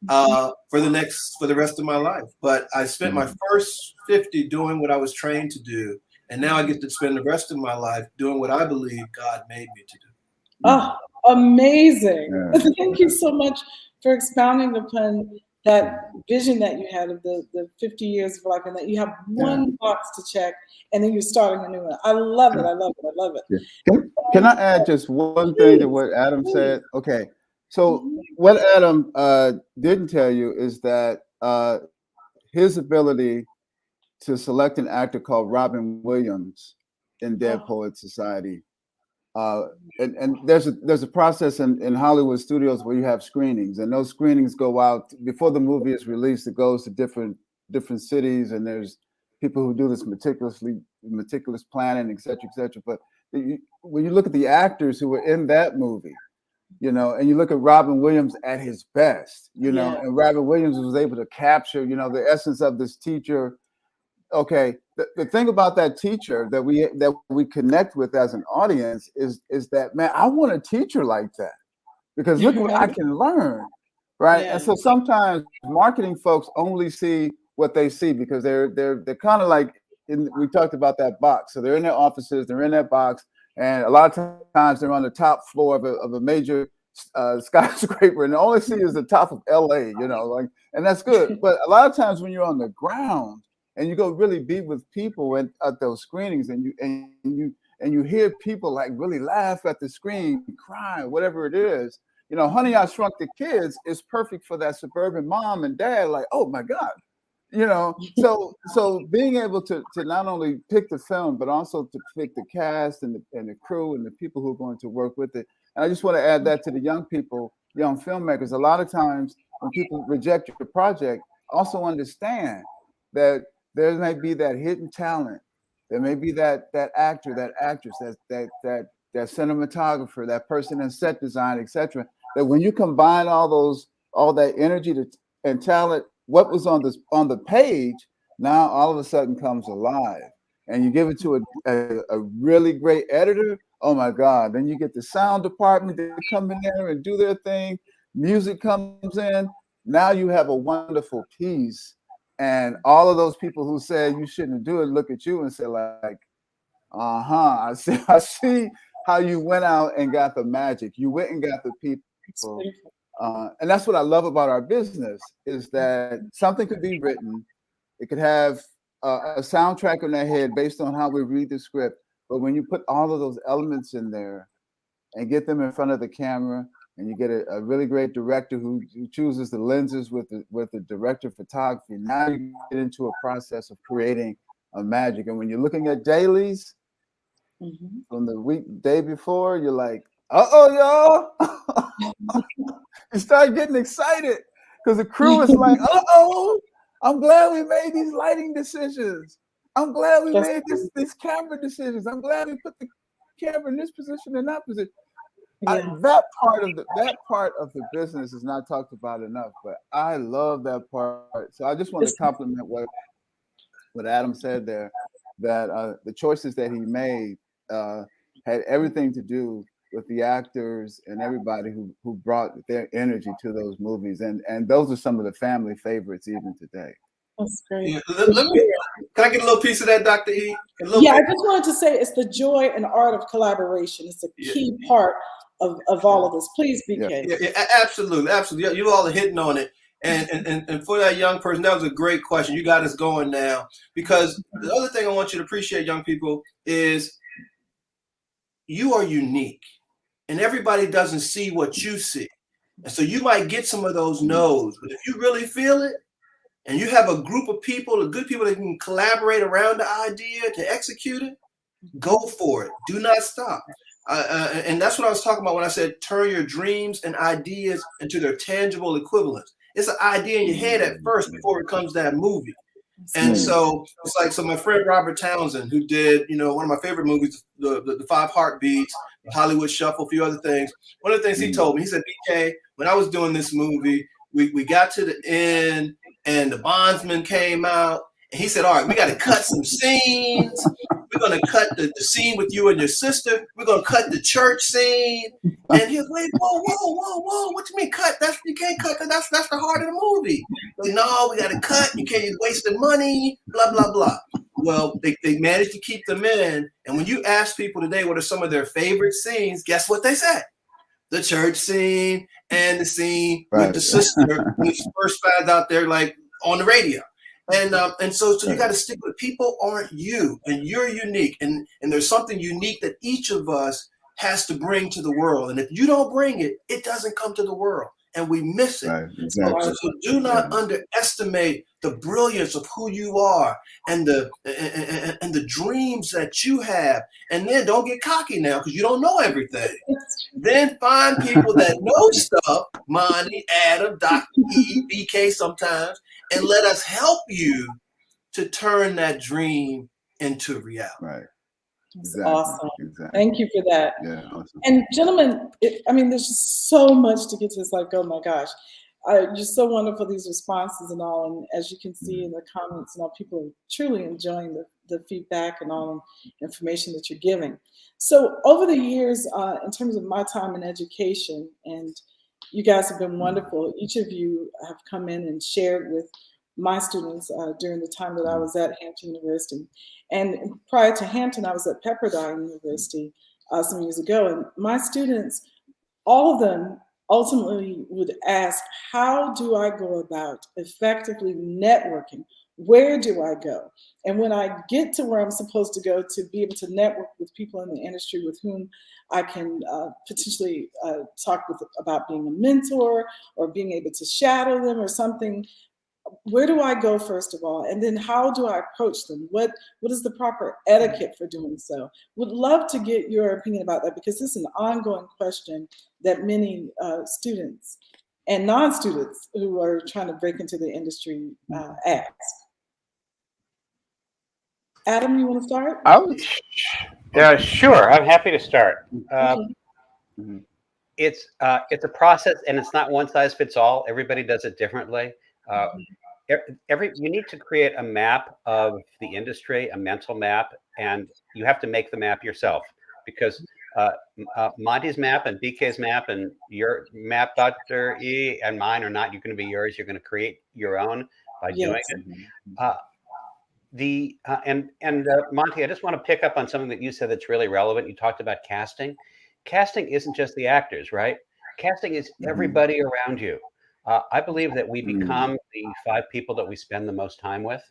for the rest of my life. But I spent my first 50 doing what I was trained to do. And now I get to spend the rest of my life doing what I believe God made me to do. Oh, amazing. Thank you so much for expounding upon that vision that you had of the 50 years of life, and that you have one box to check and then you're starting a new one. I love it. I love it. I love it. Yeah. Can I add just one thing to what Adam said? Okay. So what Adam didn't tell you is that his ability to select an actor called Robin Williams in Dead Poets Society. And there's a process in Hollywood studios where you have screenings, and those screenings go out before the movie is released. It goes to different cities, and there's people who do this meticulous planning, et cetera, But when you look at the actors who were in that movie, and you look at Robin Williams at his best, and Robin Williams was able to capture, the essence of this teacher. Okay, the thing about that teacher that we connect with as an audience is that, man, I want a teacher like that, because look what I can learn, right? And so sometimes marketing folks only see what they see, because they're kind of like, we talked about that box. So they're in their offices, they're in that box, and a lot of times they're on the top floor of a major skyscraper, and all they see is the top of LA, and that's good. But a lot of times when you're on the ground, and you go really be with people at those screenings, and you hear people like really laugh at the screen, cry, whatever it is. Honey, I Shrunk the Kids is perfect for that suburban mom and dad. Like, oh my God, So being able to not only pick the film, but also to pick the cast and the crew and the people who are going to work with it. And I just want to add that to the young people, young filmmakers. A lot of times when people reject your project, also understand that there may be that hidden talent. There may be that actor, that actress, that cinematographer, that person in set design, etc. That when you combine all that energy and talent, what was on the page now all of a sudden comes alive, and you give it to a really great editor. Oh my God! Then you get the sound department to come in there and do their thing. Music comes in. Now you have a wonderful piece. And all of those people who said you shouldn't do it look at you and say like, I see how you went out and got the magic. You went and got the people. And that's what I love about our business, is that something could be written. It could have a soundtrack in their head based on how we read the script. But when you put all of those elements in there and get them in front of the camera, and you get a really great director who chooses the lenses with the director of photography, now you get into a process of creating a magic. And when you're looking at dailies from the day before, you're like, y'all. You start getting excited because the crew is like, I'm glad we made these lighting decisions. I'm glad we made these camera decisions. I'm glad we put the camera in this position and that position. Yeah. That part of the business is not talked about enough, but I love that part. So I just want to compliment what Adam said there, that the choices that he made had everything to do with the actors and everybody who brought their energy to those movies, and those are some of the family favorites even today. That's great. Yeah. Can I get a little piece of that, Dr. E? Yeah, I just wanted to say it's the joy and art of collaboration. It's a key part of all of this. Please, BK. Yeah, absolutely, absolutely. You all are hitting on it. And for that young person, that was a great question. You got us going now, because the other thing I want you to appreciate, young people, is you are unique, and everybody doesn't see what you see. And so you might get some of those no's, but if you really feel it, and you have a group of people, good people that can collaborate around the idea to execute it, go for it. Do not stop. And that's what I was talking about when I said turn your dreams and ideas into their tangible equivalents. It's an idea in your head at first before it becomes that movie. And so it's like, so my friend Robert Townsend, who did, one of my favorite movies, the Five Heartbeats, the Hollywood Shuffle, a few other things. One of the things he told me, he said, BK, when I was doing this movie, we got to the end and the bondsman came out, and he said, all right, we got to cut some scenes. We're going to cut the scene with you and your sister. We're going to cut the church scene. And he was like, whoa, what you mean cut? You can't cut that. That's the heart of the movie. Like, no, we got to cut. You can't, you're wasting money, blah, blah, blah. Well, they managed to keep them in. And when you ask people today what are some of their favorite scenes, guess what they said? The church scene and the scene with the sister when she first finds out there, like on the radio. And so you got to stick with people aren't you, and you're unique, and there's something unique that each of us has to bring to the world. And if you don't bring it, it doesn't come to the world, and we miss it. Right, exactly. So do not underestimate the brilliance of who you are and the dreams that you have. And then don't get cocky now because you don't know everything. Then find people that know stuff, Monty, Adam, Dr. E, BK sometimes, and let us help you to turn that dream into reality. Right. Exactly. Awesome. Exactly. Thank you for that. Yeah. Awesome. And gentlemen, there's just so much to get to. It's like, oh my gosh, you're so wonderful, these responses and all. And as you can see in the comments and all, people are truly enjoying the feedback and all the information that you're giving. So over the years, in terms of my time in education, and you guys have been wonderful. Each of you have come in and shared with my students during the time that I was at Hampton University. And prior to Hampton, I was at Pepperdine University some years ago. And my students, all of them ultimately would ask, how do I go about effectively networking? Where do I go? And when I get to where I'm supposed to go to be able to network with people in the industry with whom I can potentially talk with about being a mentor or being able to shadow them or something, where do I go first of all? And then how do I approach them? What is the proper etiquette for doing so? Would love to get your opinion about that, because this is an ongoing question that many students and non-students who are trying to break into the industry ask. Adam, you want to start? Yeah, sure. I'm happy to start. It's a process, and it's not one size fits all. Everybody does it differently. You need to create a map of the industry, a mental map, and you have to make the map yourself, because Monty's map and BK's map and your map, Dr. E, and mine are not going to be yours. You're going to create your own by doing it. Monty, I just want to pick up on something that you said that's really relevant. You talked about casting. Casting isn't just the actors, right? Casting is everybody around you. I believe that we become the 5 people that we spend the most time with,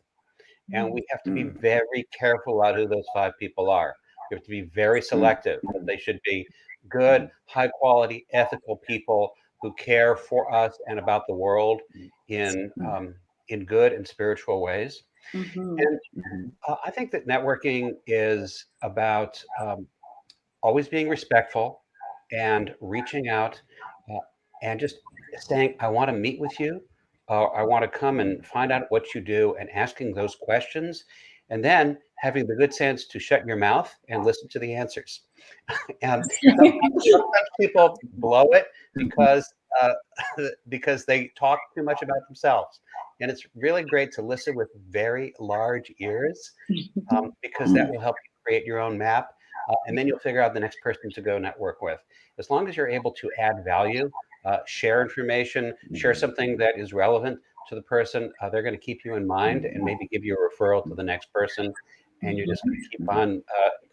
and we have to be very careful about who those 5 people are. We have to be very selective. They should be good, high quality, ethical people who care for us and about the world in good and spiritual ways. And I think that networking is about always being respectful and reaching out and just saying, I want to meet with you. I want to come and find out what you do, and asking those questions. and then having the good sense to shut your mouth and listen to the answers. And sometimes people blow it because they talk too much about themselves. And it's really great to listen with very large ears, because that will help you create your own map. And then you'll figure out the next person to go network with. As long as you're able to add value, share information, share something that is relevant to the person, they're going to keep you in mind and maybe give you a referral to the next person. And you're just going to keep on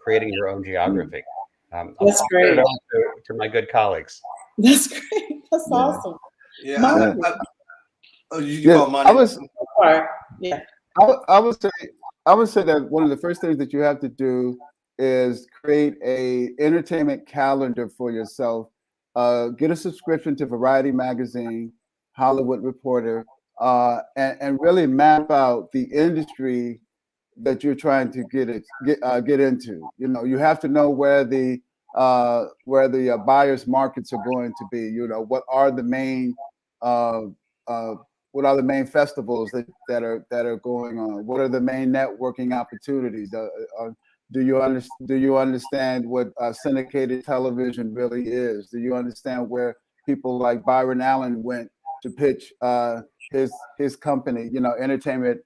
creating your own geography. That's great. To my good colleagues. That's great. That's awesome. Yeah. Monty. I was. Yeah. I would say that one of the first things that you have to do is create a entertainment calendar for yourself. Get a subscription to Variety Magazine, Hollywood Reporter, and really map out the industry that you're trying to get into. You know, you have to know where the buyers markets are going to be. You know, what are the main festivals that are going on? What are the main networking opportunities? Do you understand what syndicated television really is? Do you understand where people like Byron Allen went to pitch his company, you know, Entertainment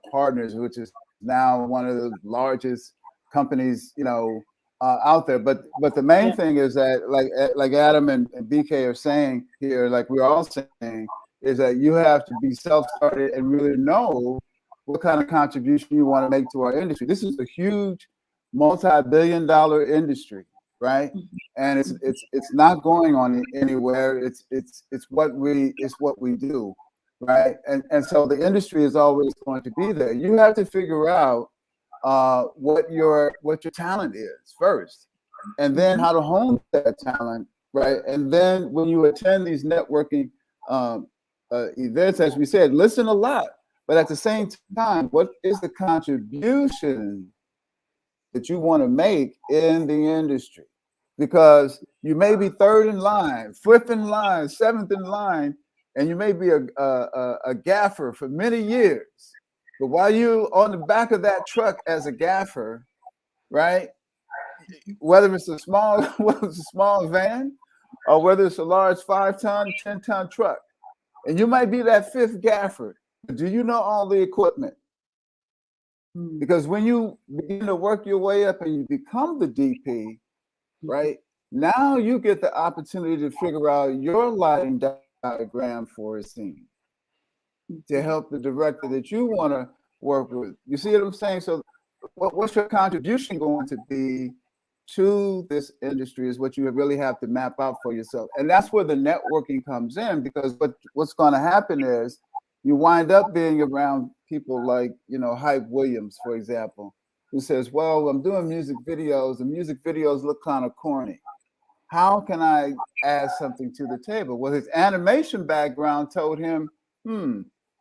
Partners, which is now one of the largest companies, you know, out there. But the main thing is that, like Adam and BK are saying here, like we're all saying, is that you have to be self-started and really know what kind of contribution you want to make to our industry. This is a huge multi-billion-dollar industry, right? And it's not going on anywhere. It's what we do, right? And so the industry is always going to be there. You have to figure out what your talent is first, and then how to hone that talent, right? And then when you attend these networking events, as we said, listen a lot, but at the same time, what is the contribution that you want to make in the industry? Because you may be third in line, fifth in line, seventh in line, and you may be a gaffer for many years. But while you're on the back of that truck as a gaffer, right? Whether it's a small van or whether it's a large 5-ton, 10-ton truck, and you might be that fifth gaffer, but do you know all the equipment? Because when you begin to work your way up and you become the DP, right? Now you get the opportunity to figure out your lighting diagram for a scene to help the director that you want to work with. You see what I'm saying? So what's your contribution going to be to this industry is what you really have to map out for yourself. And that's where the networking comes in, because what's going to happen is you wind up being around people like, you know, Hype Williams, for example, who says, well, I'm doing music videos, and music videos look kind of corny. How can I add something to the table? Well, his animation background told him,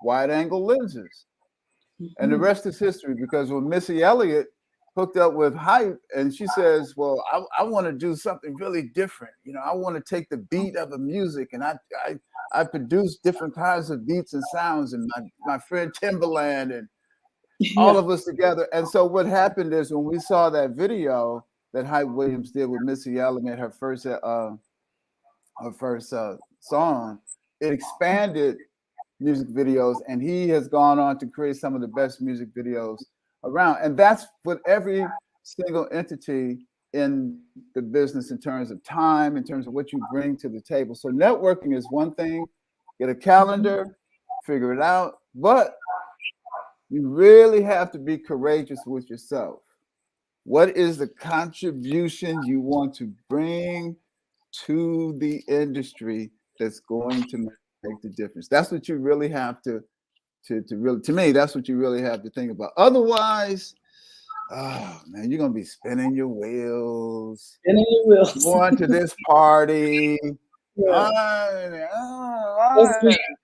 wide angle lenses. And the rest is history, because when Missy Elliott hooked up with Hype, and she says, well, I want to do something really different. You know, I want to take the beat of a music, and I produce different kinds of beats and sounds, and my friend Timbaland and all of us together. And so what happened is, when we saw that video that Hype Williams did with Missy Elliott, her first song, it expanded music videos, and he has gone on to create some of the best music videos around. And that's with every single entity in the business, in terms of time, in terms of what you bring to the table. So networking is one thing. Get a calendar, figure it out, but you really have to be courageous with yourself. What is the contribution you want to bring to the industry that's going to make the difference? That's what you really have to me, that's what you really have to think about. Otherwise, oh man, you're gonna be spinning your wheels. Going to this party. And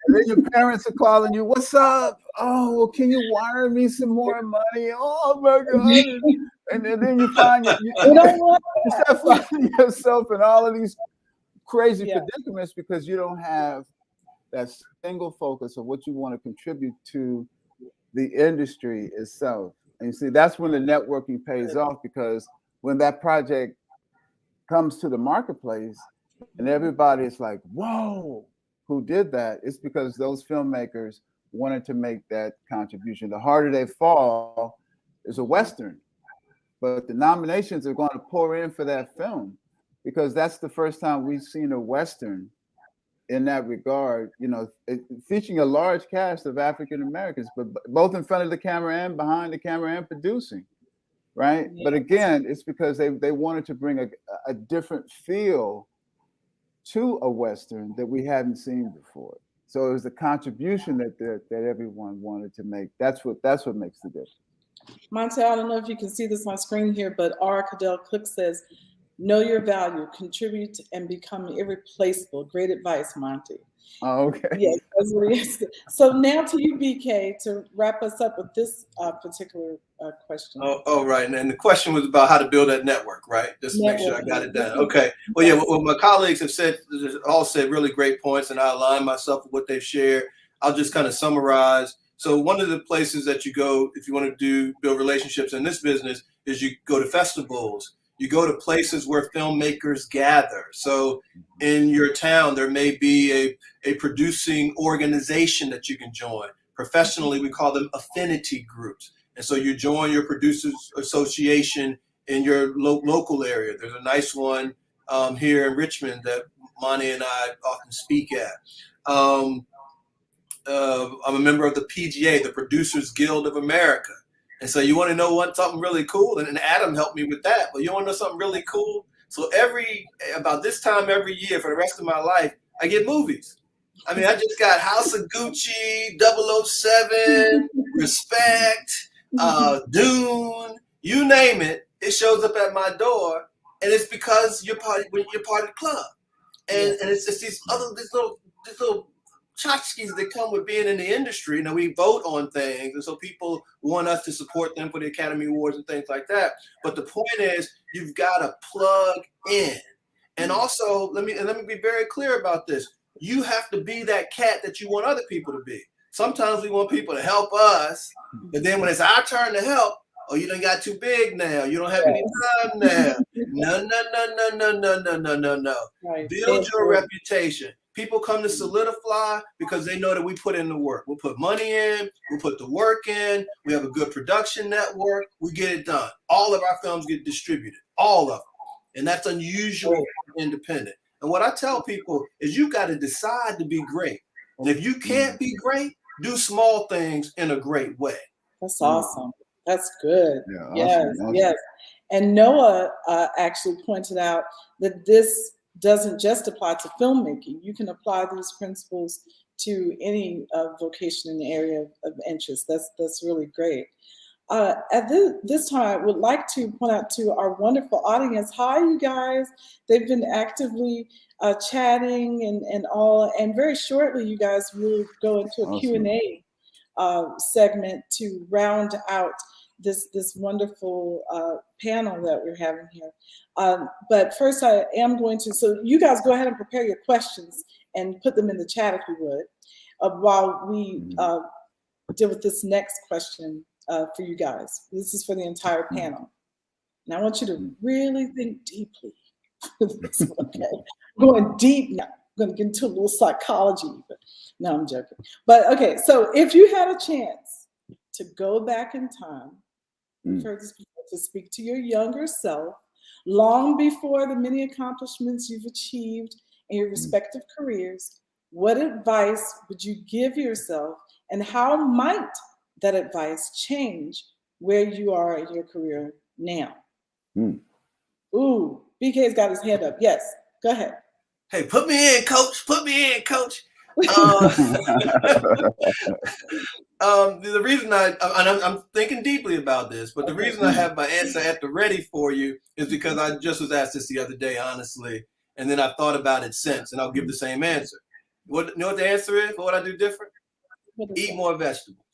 then your parents are calling you, what's up? Oh, well, can you wire me some more money? Oh my God. And then you find you start finding yourself in all of these crazy predicaments, because you don't have that single focus of what you want to contribute to the industry itself. And you see, that's when the networking pays off, because when that project comes to the marketplace and everybody's like, whoa, who did that? It's because those filmmakers wanted to make that contribution. The Harder They Fall is a Western, but the nominations are going to pour in for that film because that's the first time we've seen a Western in that regard, you know, featuring a large cast of African Americans, but both in front of the camera and behind the camera and producing, right? Yes. But again, it's because they wanted to bring a different feel to a Western that we hadn't seen before. So it was the contribution that everyone wanted to make. That's what makes the difference. Monty, I don't know if you can see this on screen here, but R. Cadell Cook says, know your value, contribute, and become irreplaceable. Great advice, Monty. Oh, okay. Yes, that's what he is. So now to you, BK, to wrap us up with this particular question. Oh, right. And the question was about how to build that network, right? Just to make sure I got it down. Okay. Well, yeah, what my colleagues have said, all said really great points, and I align myself with what they've shared. I'll just kind of summarize. So one of the places that you go if you want to build relationships in this business is you go to festivals. You go to places where filmmakers gather. So in your town, there may be a producing organization that you can join. Professionally, we call them affinity groups. And so you join your producers association in your local area. There's a nice one here in Richmond that Monty and I often speak at. I'm a member of the PGA, the Producers Guild of America. And so you want to know something really cool, and Adam helped me with that, but you want to know something really cool? So about this time every year for the rest of my life, I get movies. I mean, I just got House of Gucci, 007, Respect, Dune, you name it, it shows up at my door, and it's because you're part of the club. And it's just these little tchotchkes that come with being in the industry. You know, we vote on things, and so people want us to support them for the Academy Awards and things like that. But the point is, you've got to plug in. And also, let me be very clear about this. You have to be that cat that you want other people to be. Sometimes we want people to help us, but then when it's our turn to help, oh, you done got too big now. You don't have any time now. No. Right. Build your reputation. People come to Soulidifly because they know that we put in the work. We'll put money in, we'll put the work in, we have a good production network, we get it done. All of our films get distributed, all of them. And that's unusual for independent. And what I tell people is you got to decide to be great. And if you can't be great, do small things in a great way. That's awesome. That's good. Yeah, yes, awesome. Yes. And Noah actually pointed out that this doesn't just apply to filmmaking. You can apply these principles to any vocation in the area of interest. That's really great. At this time, I would like to point out to our wonderful audience, hi, you guys. They've been actively chatting and all, and very shortly, you guys will go into a Q&A segment to round out this wonderful panel that we're having here. But first I am going to, so you guys go ahead and prepare your questions and put them in the chat if you would, while we deal with this next question for you guys. This is for the entire panel. And I want you to really think deeply. Okay, going deep now. I'm going to get into a little psychology. But no, I'm joking. But okay, so if you had a chance to go back in time, you've heard this before, to speak to your younger self, long before the many accomplishments you've achieved in your respective careers, what advice would you give yourself, and how might that advice change where you are in your career now? Ooh, BK's got his hand up. Yes, go ahead. Hey, put me in, coach. Put me in, coach. The reason I'm thinking deeply about this, but the reason I have my answer at the ready for you is because I just was asked this the other day, honestly, and then I've thought about it since, and I'll give the same answer. You know what the answer is? What would I do different? Eat more vegetables.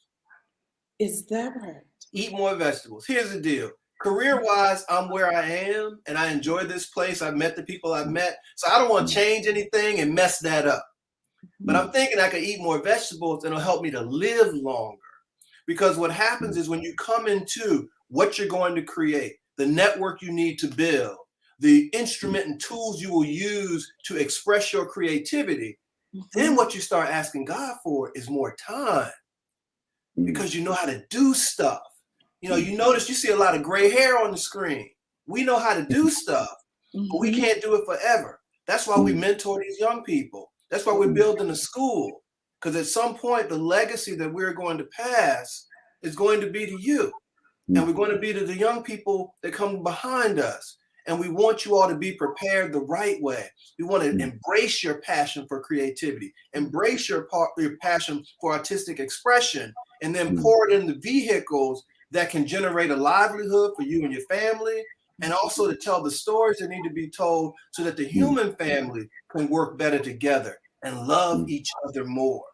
Is that right? Eat more vegetables. Here's the deal. Career-wise, I'm where I am, and I enjoy this place. I've met the people I've met, so I don't want to change anything and mess that up. But I'm thinking I could eat more vegetables, and it'll help me to live longer. Because what happens is when you come into what you're going to create, the network you need to build, the instrument and tools you will use to express your creativity, then what you start asking God for is more time, because you know how to do stuff. You know, you notice you see a lot of gray hair on the screen. We know how to do stuff, but we can't do it forever. That's why we mentor these young people. That's why we're building a school, because at some point the legacy that we're going to pass is going to be to you, and we're going to be to the young people that come behind us. And we want you all to be prepared the right way. We want to embrace your passion for creativity, embrace your passion for artistic expression, and then pour it in the vehicles that can generate a livelihood for you and your family, and also to tell the stories that need to be told so that the human family can work better together and love each other more.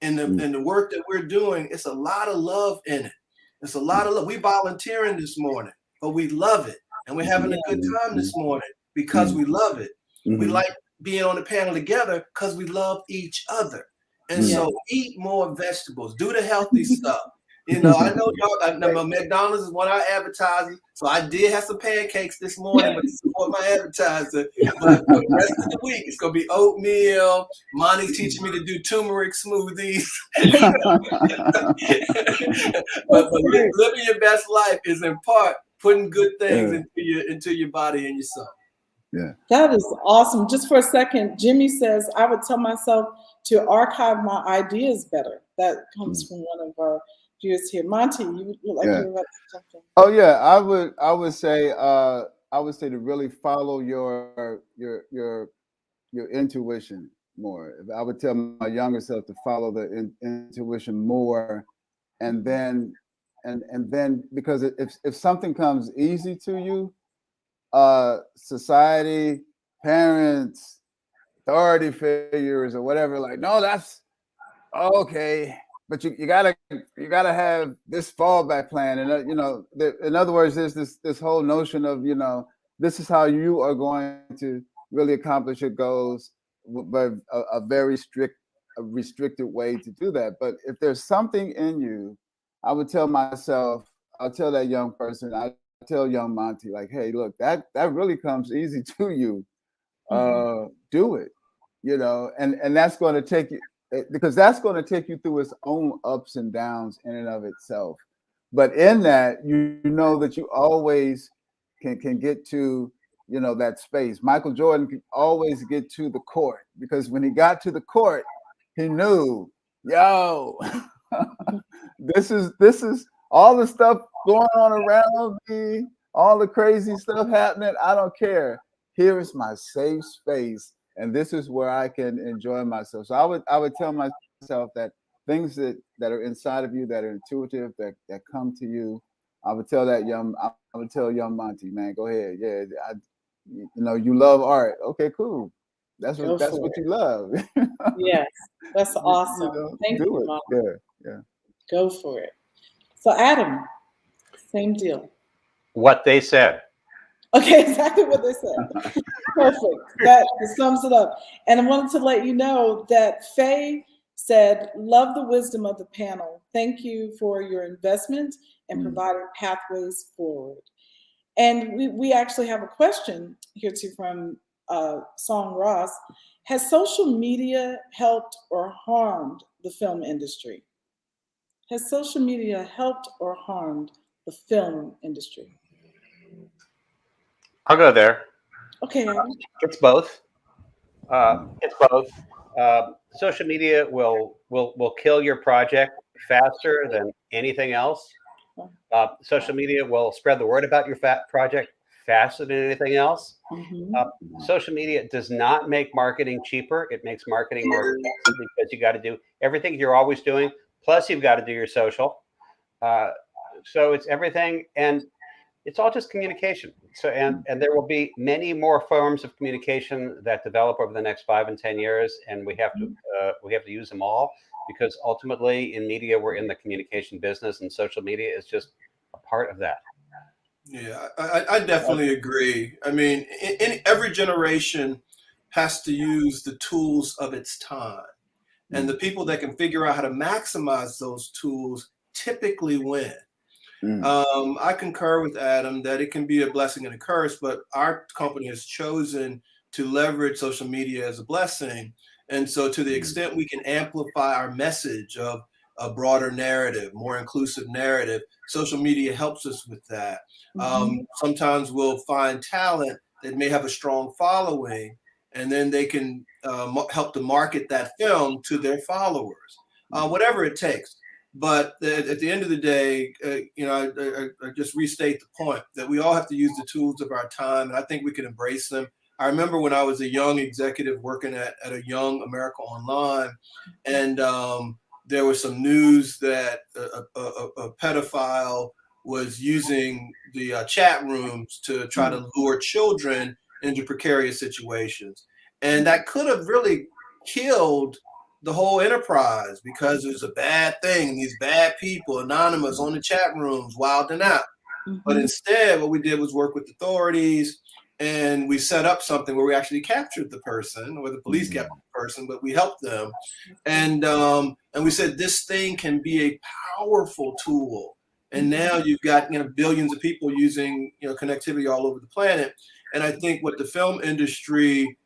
And the work that we're doing, it's a lot of love in it. It's a lot of love. We volunteering this morning, but we love it. And we're having a good time this morning because we love it. We like being on the panel together because we love each other. And so eat more vegetables, do the healthy stuff. You know, I know y'all, McDonald's is one of our advertisers, so I did have some pancakes this morning, but to support my advertiser. But for the rest of the week, it's going to be oatmeal. Monty's teaching me to do turmeric smoothies. but living your best life is in part putting good things into your body and your soul. Yeah, that is awesome. Just for a second, Jimmy says, I would tell myself to archive my ideas better. That comes from one of our viewers here. Monty, you look like you were about to something. Oh yeah, I would say to really follow your intuition more. I would tell my younger self to follow the intuition more, and then because if something comes easy to you, society, parents, authority figures, or whatever, like, no, that's okay, but you gotta have this fallback plan, and you know, in other words, there's this whole notion of, you know, this is how you are going to really accomplish your goals, but a very restricted way to do that. But if there's something in you, I would tell myself, I'll tell that young person, I tell young Monty, like, hey, look, that really comes easy to you. Do it, you know, and that's going to take you, because that's going to take you through its own ups and downs in and of itself. But in that, you know that you always can get to, you know, that space. Michael Jordan could always get to the court, because when he got to the court, he knew, yo, this is all the stuff going on around me, all the crazy stuff happening. I don't care. Here is my safe space, and this is where I can enjoy myself. So I would tell myself that things that are inside of you, that are intuitive, that come to you, I would tell young Monty, man, go ahead. Yeah, you know, you love art. Okay, cool. That's what you love. Yes, that's awesome. You know, Thank you, Mom. Yeah. Go for it. So Adam, same deal. What they said. Okay, exactly what they said. Perfect. That sums it up. And I wanted to let you know that Faye said, love the wisdom of the panel. Thank you for your investment and providing pathways forward. And we actually have a question here too from Song Ross. Has social media helped or harmed the film industry? Has social media helped or harmed the film industry? I'll go there. Okay. It's both. It's both. Social media will kill your project faster than anything else. Social media will spread the word about your project faster than anything else. Social media does not make marketing cheaper. It makes marketing more expensive, because you got to do everything you're always doing. Plus, you've got to do your social. So it's everything, and it's all just communication. So and there will be many more forms of communication that develop over the next 5 and 10 years, and we have to use them all, because ultimately in media we're in the communication business, and social media is just a part of that. Yeah, I definitely agree. I mean, in every generation has to use the tools of its time, and the people that can figure out how to maximize those tools typically win. Mm. I concur with Adam that it can be a blessing and a curse, but our company has chosen to leverage social media as a blessing. And so to the extent we can amplify our message of a broader narrative, more inclusive narrative, social media helps us with that. Sometimes we'll find talent that may have a strong following, and then they can help to market that film to their followers, whatever it takes. But at the end of the day, I just restate the point that we all have to use the tools of our time, and I think we can embrace them. I remember when I was a young executive working at a Young America Online, and there was some news that a pedophile was using the chat rooms to try to lure children into precarious situations. And that could have really killed the whole enterprise because it was a bad thing. And these bad people, anonymous on the chat rooms, wilding out. But instead, what we did was work with authorities, and we set up something where we actually captured the person, or the police captured the person, but we helped them. And we said this thing can be a powerful tool. And now you've got billions of people using connectivity all over the planet. And I think what the film industry,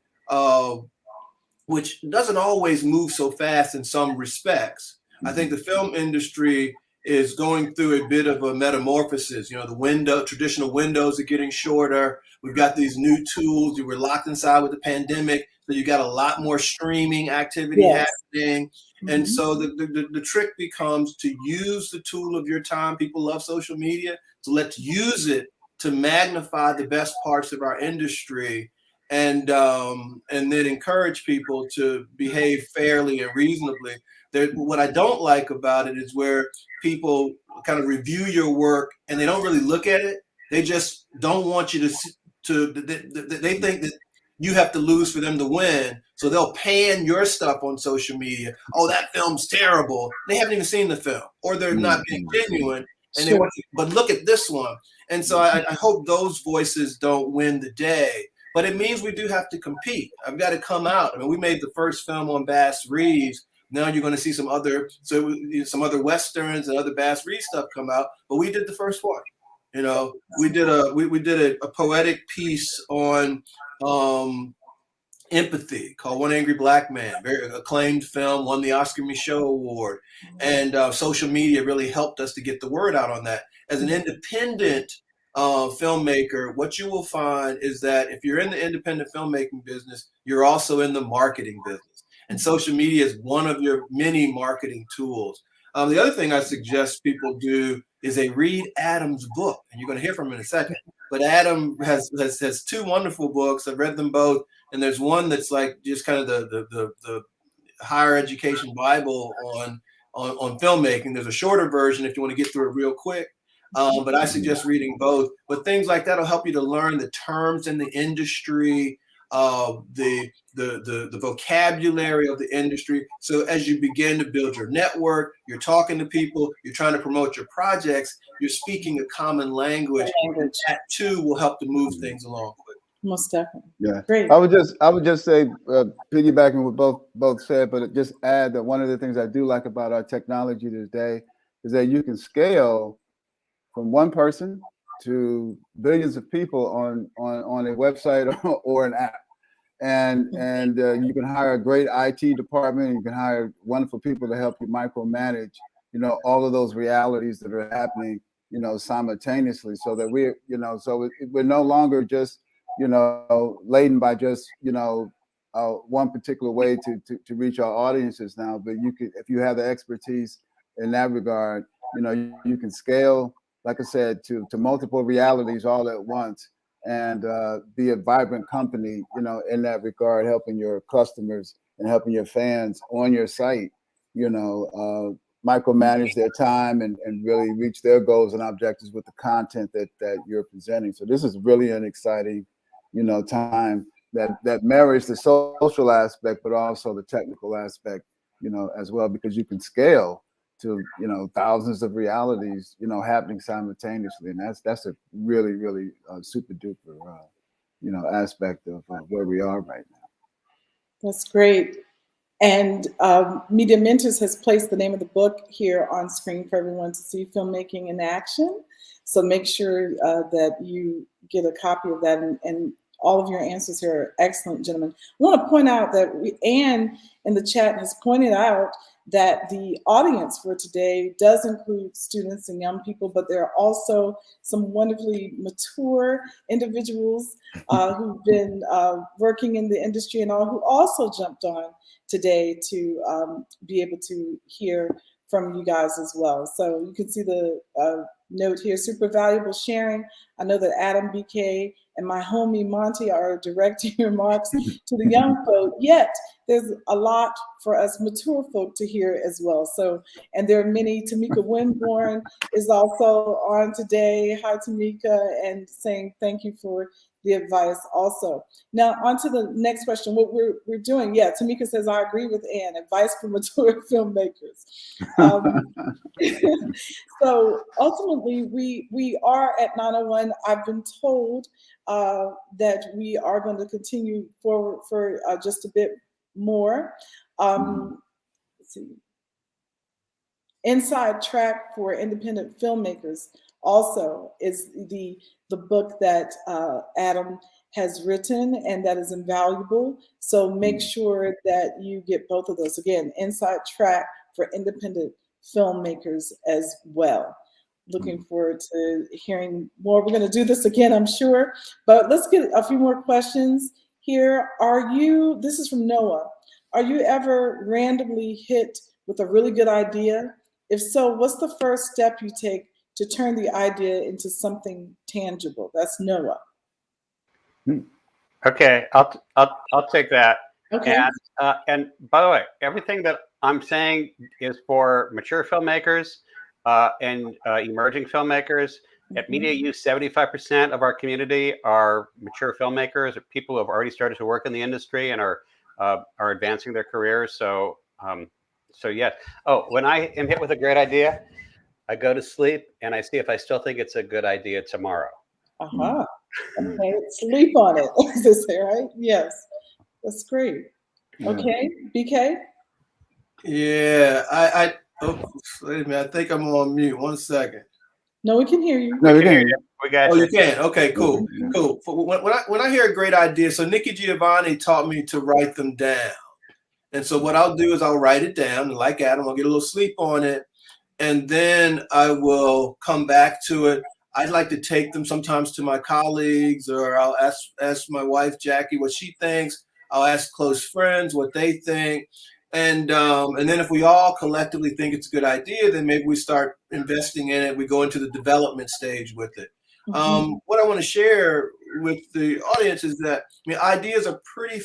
which doesn't always move so fast in some respects, I think the film industry is going through a bit of a metamorphosis. The traditional windows are getting shorter. We've got these new tools. You were locked inside with the pandemic, so you got a lot more streaming activity happening. And so the trick becomes to use the tool of your time. People love social media, so let's use it to magnify the best parts of our industry, and then encourage people to behave fairly and reasonably. What I don't like about it is where people kind of review your work and they don't really look at it. They just don't want you they think that you have to lose for them to win. So they'll pan your stuff on social media. Oh, that film's terrible. They haven't even seen the film, or they're not being genuine. And but look at this one. And so I hope those voices don't win the day. But it means we do have to compete. I've got to come out. I mean, we made the first film on Bass Reeves. Now you're going to see some other Westerns and other Bass Reeves stuff come out. But we did the first one. We did a poetic piece on empathy called One Angry Black Man, very acclaimed film, won the Oscar Michaud Award. And social media really helped us to get the word out on that. As an independent filmmaker, what you will find is that if you're in the independent filmmaking business, you're also in the marketing business. And social media is one of your many marketing tools. The other thing I suggest people do is they read Adam's book, and you're going to hear from him in a second. But Adam has two wonderful books. I've read them both, and there's one that's like just kind of the higher education Bible on filmmaking. There's a shorter version if you want to get through it real quick. But I suggest reading both. But things like that will help you to learn the terms in the industry, the vocabulary of the industry. So as you begin to build your network, you're talking to people, you're trying to promote your projects, you're speaking a common language. That too will help to move things along quick. Most definitely. Yeah. Great. I would just say, piggybacking what both said, but just add that one of the things I do like about our technology today is that you can scale from one person to billions of people on a website or an app. And you can hire a great IT department. You can hire wonderful people to help you micromanage, all of those realities that are happening, simultaneously, so that we're no longer just, laden by just, one particular way to reach our audiences now. But you could, if you have the expertise in that regard, you can scale, like I said, to multiple realities all at once, and be a vibrant company, in that regard, helping your customers and helping your fans on your site, micromanage their time and really reach their goals and objectives with the content that you're presenting. So this is really an exciting, time that marries the social aspect, but also the technical aspect, as well, because you can scale to thousands of realities happening simultaneously, and that's a really super duper aspect of where we are right now. That's great. And Media Mentors has placed the name of the book here on screen for everyone to see, Filmmaking in Action. So make sure that you get a copy of that, and all of your answers here are excellent, gentlemen. I want to point out that Anne in the chat has pointed out that the audience for today does include students and young people, but there are also some wonderfully mature individuals who've been working in the industry and all, who also jumped on today to be able to hear from you guys as well. So you can see the note here, super valuable sharing. I know that Adam, BK, and my homie Monty are directing remarks to the young folk, yet there's a lot for us mature folk to hear as well. So, and there are many. Tamika Winborn is also on today. Hi, Tamika, and saying thank you for the advice also. Now, on to the next question. What we're doing, yeah, Tamika says, I agree with Ann, advice for mature filmmakers. So ultimately, we are at 9:01. I've been told that we are going to continue forward for just a bit more. Let's see. Inside Track for Independent Filmmakers also is the book that Adam has written, and that is invaluable. So make sure that you get both of those. Again, Inside Track for Independent Filmmakers as well. Looking forward to hearing more. We're going to do this again, I'm sure, but let's get a few more questions here. This is from Noah. Are you ever randomly hit with a really good idea? If so, what's the first step you take to turn the idea into something tangible? That's Noah. Okay, I'll take that. Okay. And by the way, everything that I'm saying is for mature filmmakers and emerging filmmakers. At MediaU, 75% of our community are mature filmmakers, or people who have already started to work in the industry and are advancing their careers. So yes. Oh, when I am hit with a great idea, I go to sleep and I see if I still think it's a good idea tomorrow. Okay, sleep on it, as they say, right? Yes, that's great. Okay, BK? Yeah, wait a minute, I think I'm on mute. 1 second. No, we can hear you. No, we can hear you. We got Oh, you. you can? Okay, cool. When I hear a great idea, so Nikki Giovanni taught me to write them down. And so what I'll do is I'll write it down, and like Adam, I'll get a little sleep on it, and then I will come back to it. I'd like to take them sometimes to my colleagues, or I'll ask my wife, Jackie, what she thinks. I'll ask close friends what they think. And then if we all collectively think it's a good idea, then maybe we start investing in it. We go into the development stage with it. What I want to share with the audience is that, I mean, ideas are pretty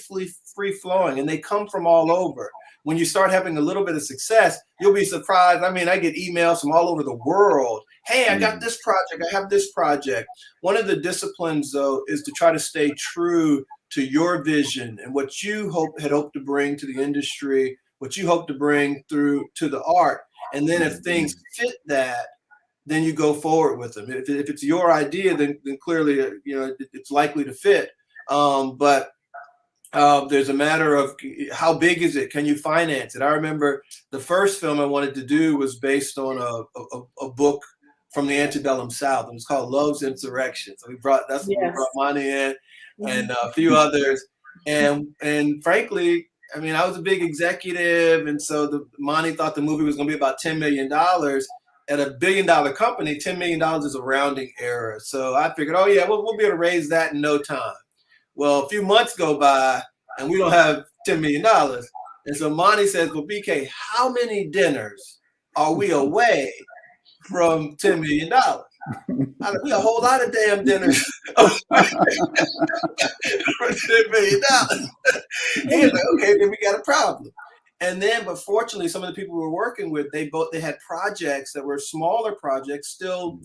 free flowing, and they come from all over. When you start having a little bit of success, you'll be surprised. I mean, I get emails from all over the world. Hey, I got this project. I have this project. One of the disciplines, though, is to try to stay true to your vision and what you had hoped to bring to the industry, what you hope to bring through to the art. And then if things fit that, then you go forward with them. If it's your idea, then clearly, it's likely to fit. But there's a matter of how big is it? Can you finance it? I remember the first film I wanted to do was based on a book from the antebellum South. It was called Love's Insurrection. So we brought Monty in and a few others. And frankly, I mean, I was a big executive, and so Monty thought the movie was going to be about $10 million. At a $1 billion company, $10 million is a rounding error. So I figured, oh yeah, we'll be able to raise that in no time. Well, a few months go by, and we don't have $10 million. And so Monty says, well, BK, how many dinners are we away from $10 million? We a whole lot of damn dinners for $10 million. He's like, okay, then we got a problem. And then, but fortunately, some of the people we were working with, they had projects that were smaller projects, still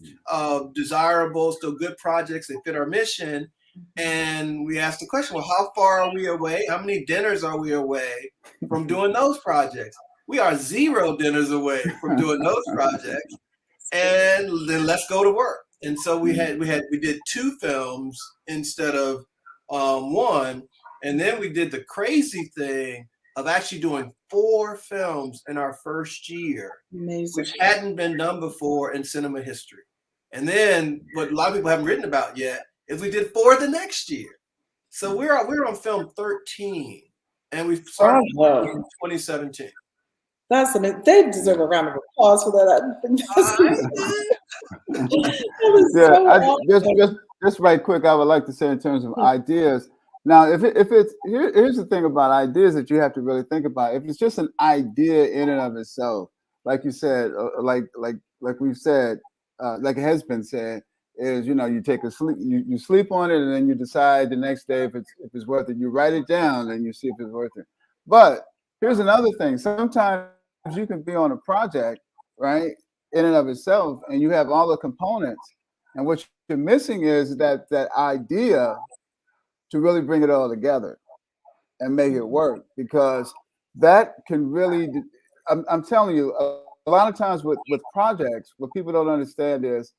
desirable, still good projects. They fit our mission. And we asked the question, well, how far are we away? How many dinners are we away from doing those projects? We are 0 dinners away from doing those projects. And then let's go to work. And so we did 2 films instead of 1. And then we did the crazy thing of actually doing 4 films in our first year, Amazing. which hadn't been done before in cinema history. And then what a lot of people haven't written about yet is we did 4 the next year. So we're on film 13, and we started in 2017. That's amazing. They deserve a round of applause for that. Just right quick, I would like to say in terms of ideas. Now, if it's here's the thing about ideas that you have to really think about. If it's just an idea in and of itself, like you said, like we've said, like it has been said, is you take a sleep, you sleep on it, and then you decide the next day if it's worth it. You write it down and you see if it's worth it. But here's another thing. Sometimes you can be on a project, right, in and of itself, and you have all the components, and what you're missing is that idea to really bring it all together and make it work, because that can really, I'm telling you, a lot of times with projects, what people don't understand is,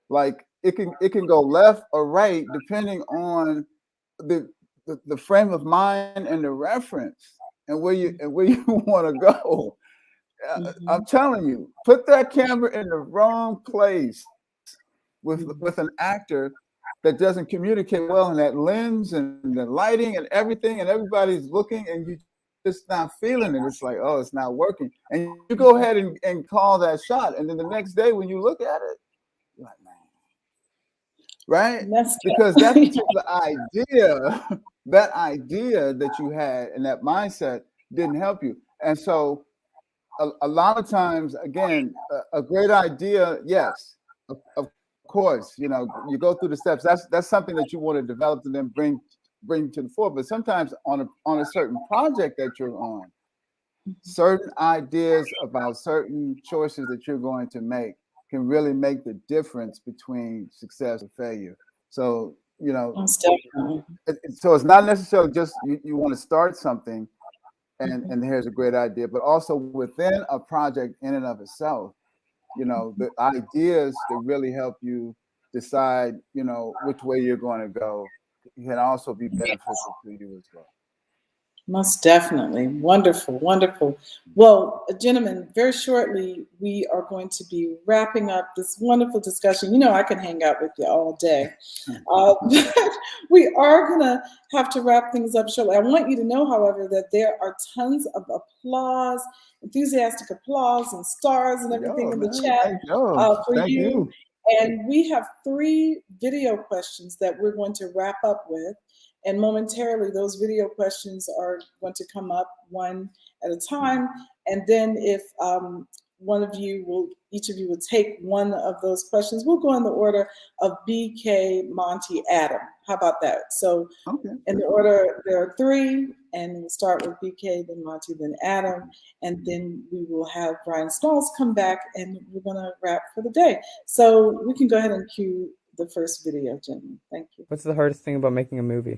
like, it can go left or right depending on the frame of mind and the reference and where you want to go. I'm telling you, put that camera in the wrong place with an actor that doesn't communicate well, and that lens and the lighting and everything, and everybody's looking, and you just not feeling it. It's like, oh, it's not working. And you go ahead and call that shot. And then the next day when you look at it, you're like, man, right? Because that particular idea, that idea that you had and that mindset didn't help you. And so a lot of times, again, a great idea, yes, of course, you go through the steps. That's something that you want to develop and then bring to the fore. But sometimes on a certain project that you're on, certain ideas about certain choices that you're going to make can really make the difference between success and failure. So, so it's not necessarily just you want to start something and here's a great idea, but also within a project in and of itself, the ideas that really help you decide, which way you're going to go can also be beneficial to you as well. Most definitely. Wonderful, wonderful. Well, gentlemen, very shortly, we are going to be wrapping up this wonderful discussion. I can hang out with you all day. We are going to have to wrap things up shortly. I want you to know, however, that there are tons of applause, enthusiastic applause and stars and everything in the chat for you. And we have 3 video questions that we're going to wrap up with. And momentarily, those video questions are going to come up one at a time. And then if each of you will take one of those questions, we'll go in the order of BK, Monty, Adam. How about that? So in the order, there are 3, and we'll start with BK, then Monty, then Adam. And then we will have Brian Smalls come back, and we're going to wrap for the day. So we can go ahead and cue the first video, gentlemen. Thank you. What's the hardest thing about making a movie?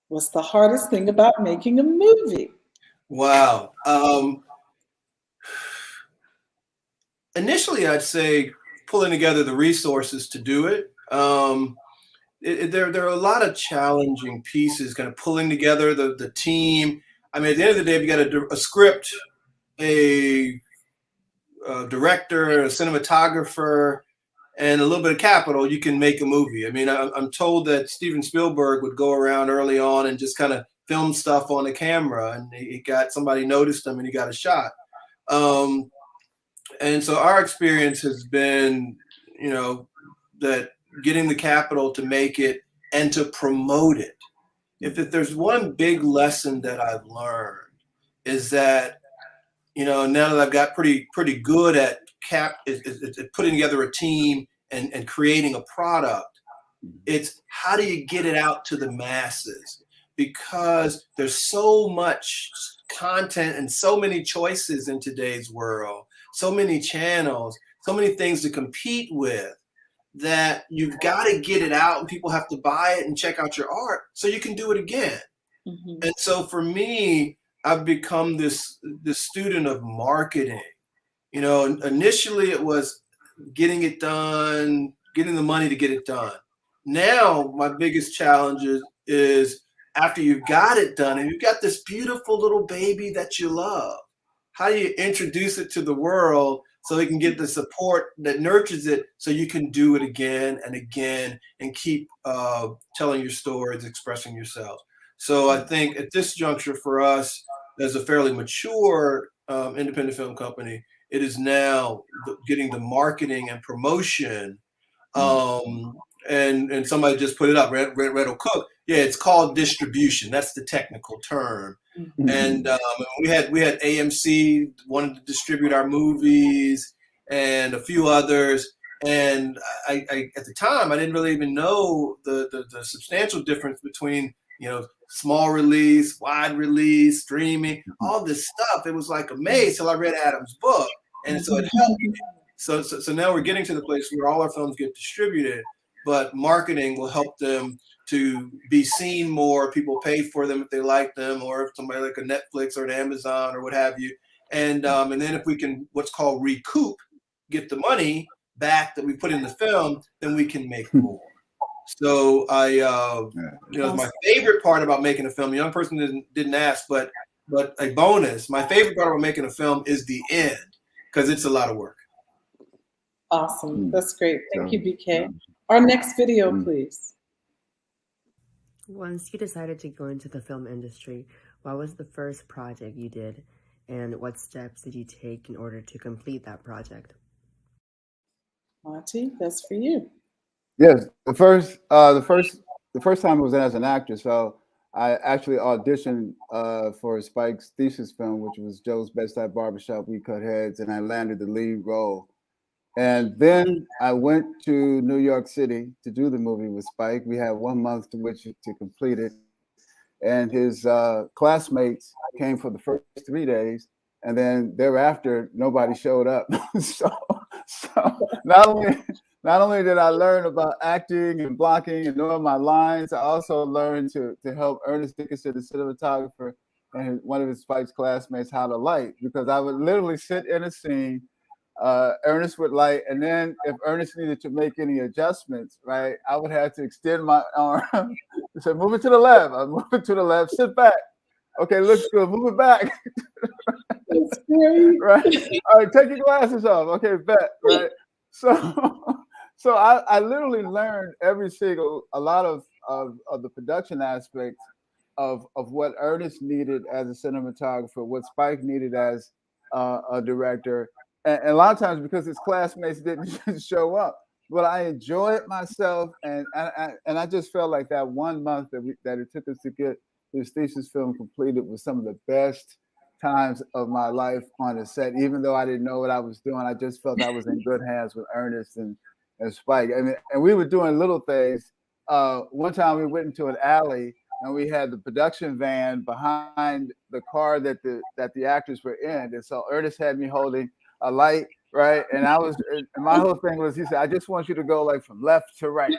What's the hardest thing about making a movie? Wow. Initially, I'd say pulling together the resources to do it. There are a lot of challenging pieces, kind of pulling together the team. I mean, at the end of the day, we got a script, a director, a cinematographer, and a little bit of capital, you can make a movie. I mean, I'm told that Steven Spielberg would go around early on and just kind of film stuff on the camera, and somebody noticed him and he got a shot. And so our experience has been, that getting the capital to make it and to promote it. If there's one big lesson that I've learned is that, now that I've got pretty good at putting together a team and creating a product, it's how do you get it out to the masses? Because there's so much content and so many choices in today's world, so many channels, so many things to compete with, that you've got to get it out and people have to buy it and check out your art so you can do it again. And so for me, I've become this student of marketing. Initially it was getting it done, getting the money to get it done. Now my biggest challenge is after you've got it done and you've got this beautiful little baby that you love, how do you introduce it to the world so it can get the support that nurtures it so you can do it again and again and keep telling your stories, expressing yourself. So I think at this juncture for us, as a fairly mature independent film company, it is now getting the marketing and promotion. And somebody just put it up, Red Cook. Yeah, it's called distribution. That's the technical term. And we had AMC wanted to distribute our movies and a few others. And I at the time I didn't really even know the substantial difference between, you know, small release, wide release, streaming, all this stuff. It was like a maze till I read Adam's book, and so it helped me. So now we're getting to the place where all our films get distributed, but marketing will help them to be seen more. People pay for them if they like them, or if somebody like a Netflix or an Amazon or what have you. And then if we can what's called recoup, get the money back that we put in the film, then we can make more. So you know, my favorite part about making a film, a young person didn't ask, but a bonus, my favorite part about making a film is the end, because it's a lot of work. Awesome. That's great. Thank you, BK. Our next video, please. Once you decided to go into the film industry, what was the first project you did, and what steps did you take in order to complete that project? Monty, that's for you. Yes, the first time was as an actor. So I actually auditioned for Spike's thesis film, which was Joe's Bedside Barbershop, We Cut Heads, and I landed the lead role. And then I went to New York City to do the movie with Spike. We had 1 month to which to complete it. And his classmates came for the first 3 days. And then thereafter, nobody showed up. so not only did I learn about acting and blocking and knowing my lines, I also learned to help Ernest Dickinson, the cinematographer, and one of his Spike's classmates, how to light. Because I would literally sit in a scene, Ernest would light, and then if Ernest needed to make any adjustments, right, I would have to extend my arm and say, move it to the left. I move it to the left, sit back. Okay, looks good, move it back. That's great. Right. All right, take your glasses off. Okay, bet. Right. So I literally learned a lot of the production aspects of what Ernest needed as a cinematographer, what Spike needed as a director. And a lot of times because his classmates didn't show up, but I enjoyed myself, and I just felt like that 1 month that it took us to get this thesis film completed was some of the best times of my life on the set. Even though I didn't know what I was doing, I just felt I was in good hands with Ernest and Spike. I mean, and we were doing little things. One time we went into an alley and we had the production van behind the car that the actors were in, and so Ernest had me holding a light, right? And my whole thing was, he said, I just want you to go like from left to right.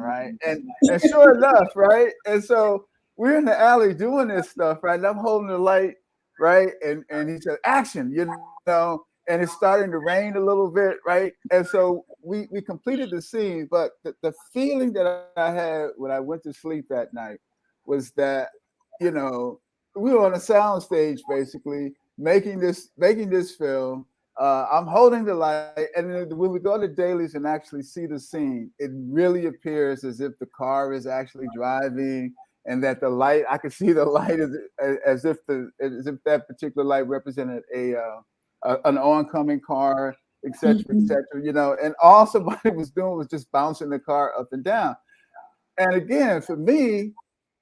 Right. And sure enough, right? And so we're in the alley doing this stuff, right? And I'm holding the light, right? And he said, action, you know, and it's starting to rain a little bit, right? And so we completed the scene, but the feeling that I had when I went to sleep that night was that, you know, we were on a sound stage basically, making this film. I'm holding the light, and then when we go to dailies and actually see the scene, it really appears as if the car is actually driving, and that the light, I could see the light as if that particular light represented an oncoming car, et cetera, you know, and all somebody was doing was just bouncing the car up and down. And again, for me,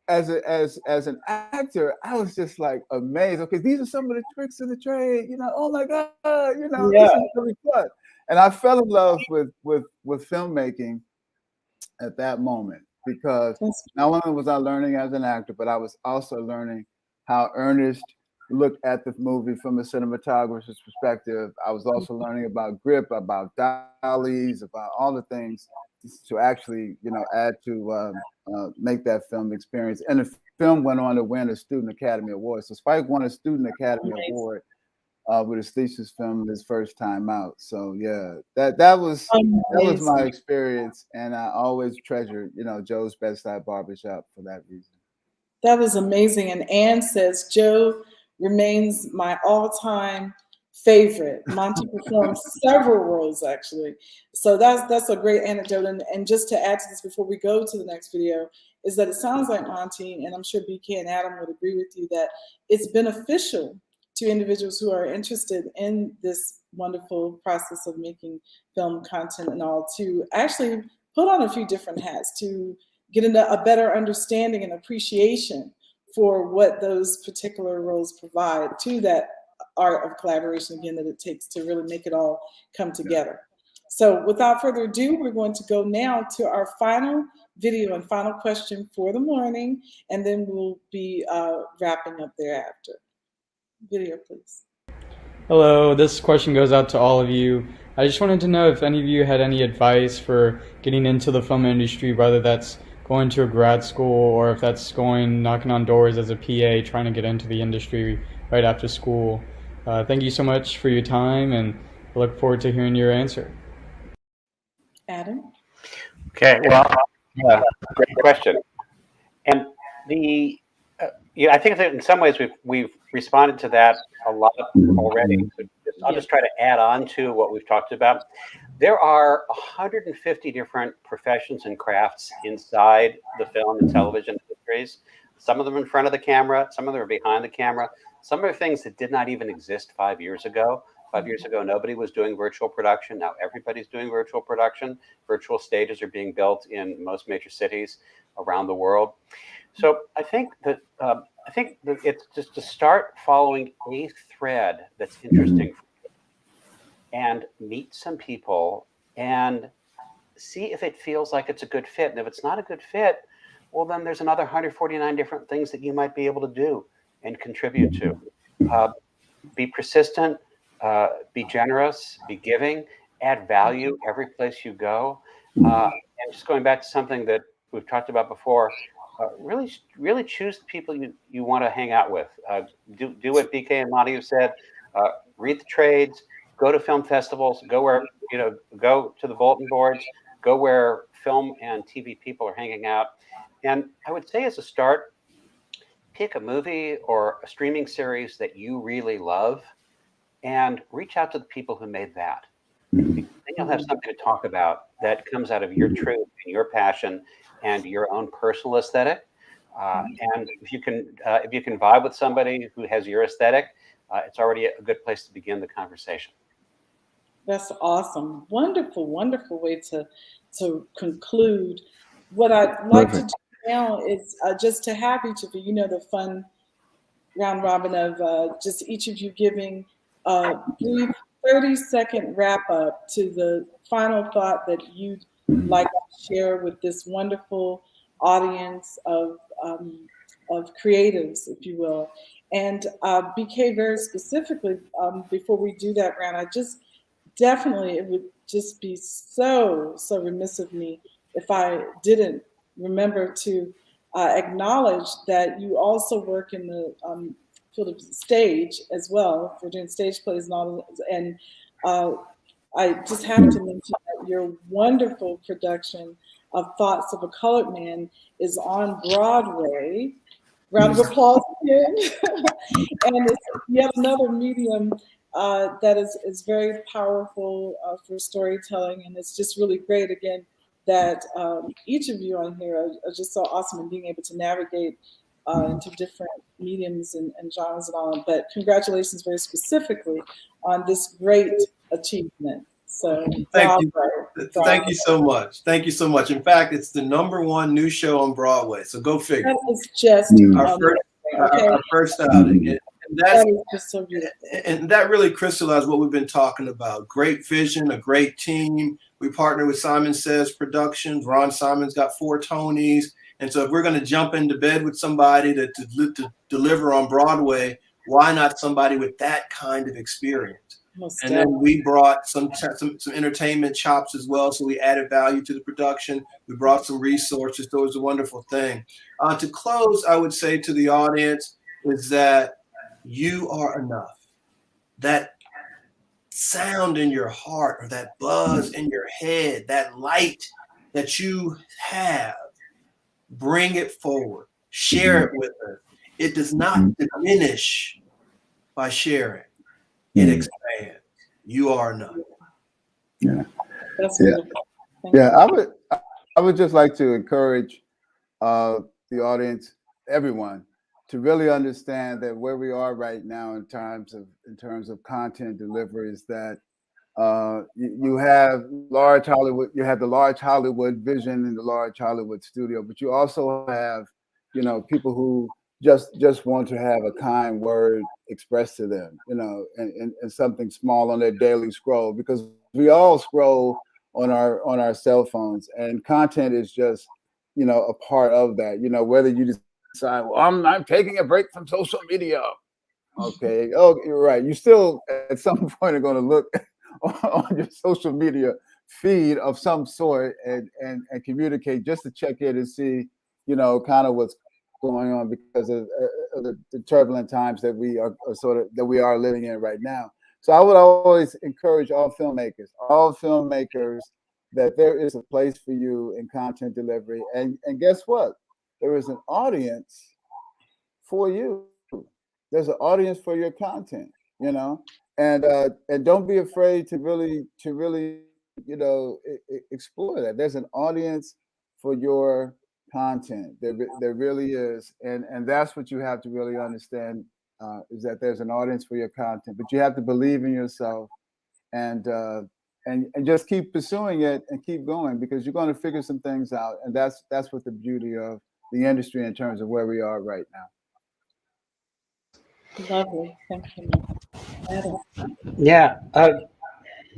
as an actor, I was just like amazed. Okay, these are some of the tricks of the trade. You know, oh my God, you know, this is really fun. And I fell in love with filmmaking at that moment, because not only was I learning as an actor, but I was also learning how Ernest looked at the movie from a cinematographer's perspective. I was also learning about grip, about dollies, about all the things to actually, you know, add to make that film experience. And the film went on to win a Student Academy Award. So Spike won a Student Academy Award with his thesis film his first time out. So yeah, that was my experience, and I always treasure, you know, Joe's Bedside Barbershop for that reason. That was amazing. And Anne says, Joe remains my all-time favorite. Monty performed several roles, actually. So that's a great anecdote. And just to add to this before we go to the next video, is that it sounds like Monty, and I'm sure BK and Adam would agree with you, that it's beneficial to individuals who are interested in this wonderful process of making film content and all to actually put on a few different hats, to get a better understanding and appreciation for what those particular roles provide to that art of collaboration, again, that it takes to really make it all come together. So without further ado, we're going to go now to our final video and final question for the morning, and then we'll be wrapping up thereafter. Video, please. Hello, this question goes out to all of you. I just wanted to know if any of you had any advice for getting into the film industry, whether that's going to a grad school or if that's going knocking on doors as a PA trying to get into the industry right after school. Thank you so much for your time, and I look forward to hearing your answer. Adam? Okay, well, great question. And I think that in some ways we've responded to that a lot already. So I'll just try to add on to what we've talked about. There are 150 different professions and crafts inside the film and television industries. Some of them in front of the camera, some of them are behind the camera. Some are things that did not even exist 5 years ago. 5 years ago, nobody was doing virtual production. Now everybody's doing virtual production. Virtual stages are being built in most major cities around the world. So I think that it's just to start following a thread that's interesting for you and meet some people and see if it feels like it's a good fit. And if it's not a good fit, well, then there's another 149 different things that you might be able to do and contribute to. Be persistent, be generous, be giving, add value every place you go. And just going back to something that we've talked about before, really choose the people you want to hang out with. Do what BK and Monty have said. Read the trades. Go to film festivals. Go to the bulletin boards. Go where film and TV people are hanging out. And I would say as a start, pick a movie or a streaming series that you really love and reach out to the people who made that. Then you'll have something to talk about that comes out of your truth and your passion and your own personal aesthetic. And if you can vibe with somebody who has your aesthetic, it's already a good place to begin the conversation. That's awesome. Wonderful, wonderful way to conclude. What I'd like to do now is just to have each of you, the fun round robin of just each of you giving a brief 30-second wrap up to the final thought that you'd like to share with this wonderful audience of creatives, if you will. And BK, very specifically, before we do that round, it would just be so remiss of me if I didn't remember to acknowledge that you also work in the field of stage as well, for doing stage plays and all. And I just have to mention that your wonderful production of Thoughts of a Colored Man is on Broadway. Round of applause again. And it's yet another medium that is very powerful for storytelling, and it's just really great again that each of you on here are just so awesome in being able to navigate into different mediums and genres and all. But congratulations very specifically on this great achievement. So thank you. Thank you so much. Thank you so much. In fact, it's the #1 new show on Broadway. So go figure. That is just our first outing. And that is just so beautiful. And that really crystallized what we've been talking about. Great vision, a great team. We partner with Simon Says Productions. Ron Simon's got 4 Tonys. And so if we're going to jump into bed with somebody to deliver on Broadway, why not somebody with that kind of experience? And then we brought some entertainment chops as well. So we added value to the production. We brought some resources. So it was a wonderful thing. To close, I would say to the audience is that you are enough. That sound in your heart or that buzz in your head, that light that you have, bring it forward. Share it with her. It does not diminish by sharing. It expands. You are enough. Yeah. That's Yeah. beautiful. Thank Yeah. you. I would just like to encourage the audience, everyone, to really understand that where we are right now in terms of content delivery is that you have large Hollywood, you have the large Hollywood vision and the large Hollywood studio, but you also have, people who just want to have a kind word expressed to them, and something small on their daily scroll, because we all scroll on our cell phones, and content is just, a part of that. Whether you decide, well, I'm taking a break from social media. Okay. Oh, you're right. You still at some point are going to look on your social media feed of some sort and communicate just to check in and see, kind of what's going on because of the turbulent times that we are living in right now. So I would always encourage all filmmakers, that there is a place for you in content delivery. And guess what? There is an audience for you. There's an audience for your content, and don't be afraid to really explore that. There's an audience for your content. There really is, and that's what you have to really understand, is that there's an audience for your content, but you have to believe in yourself and just keep pursuing it and keep going, because you're going to figure some things out, and that's what the beauty of the industry in terms of where we are right now. Lovely. Thank you, Adam. Yeah.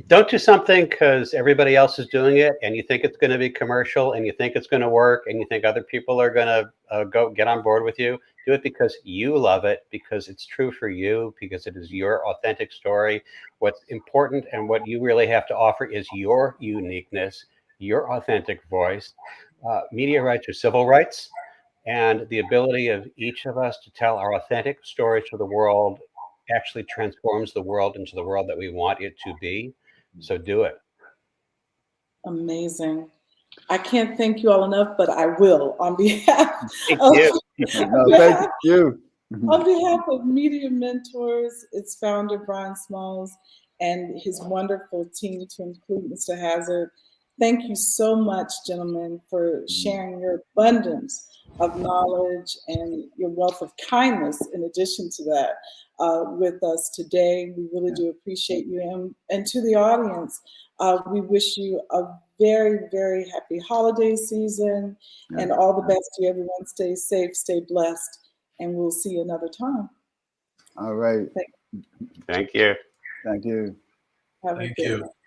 Don't do something because everybody else is doing it and you think it's going to be commercial and you think it's going to work and you think other people are going to go get on board with you. Do it because you love it, because it's true for you, because it is your authentic story. What's important and what you really have to offer is your uniqueness, your authentic voice. Media rights are civil rights, and the ability of each of us to tell our authentic stories to the world actually transforms the world into the world that we want it to be. So do it. Amazing. I can't thank you all enough, but I will on behalf Thank of, you. No, thank you. on behalf of Media Mentors, its founder, Brian Smalls, and his wonderful team, to include Mr. Hazard. Thank you so much, gentlemen, for sharing your abundance of knowledge and your wealth of kindness in addition to that with us today. We really do appreciate you. And to the audience, we wish you a very, very happy holiday season and all the best to everyone. Stay safe, stay blessed, and we'll see you another time. All right. Thank you. Thank you. Have a good one.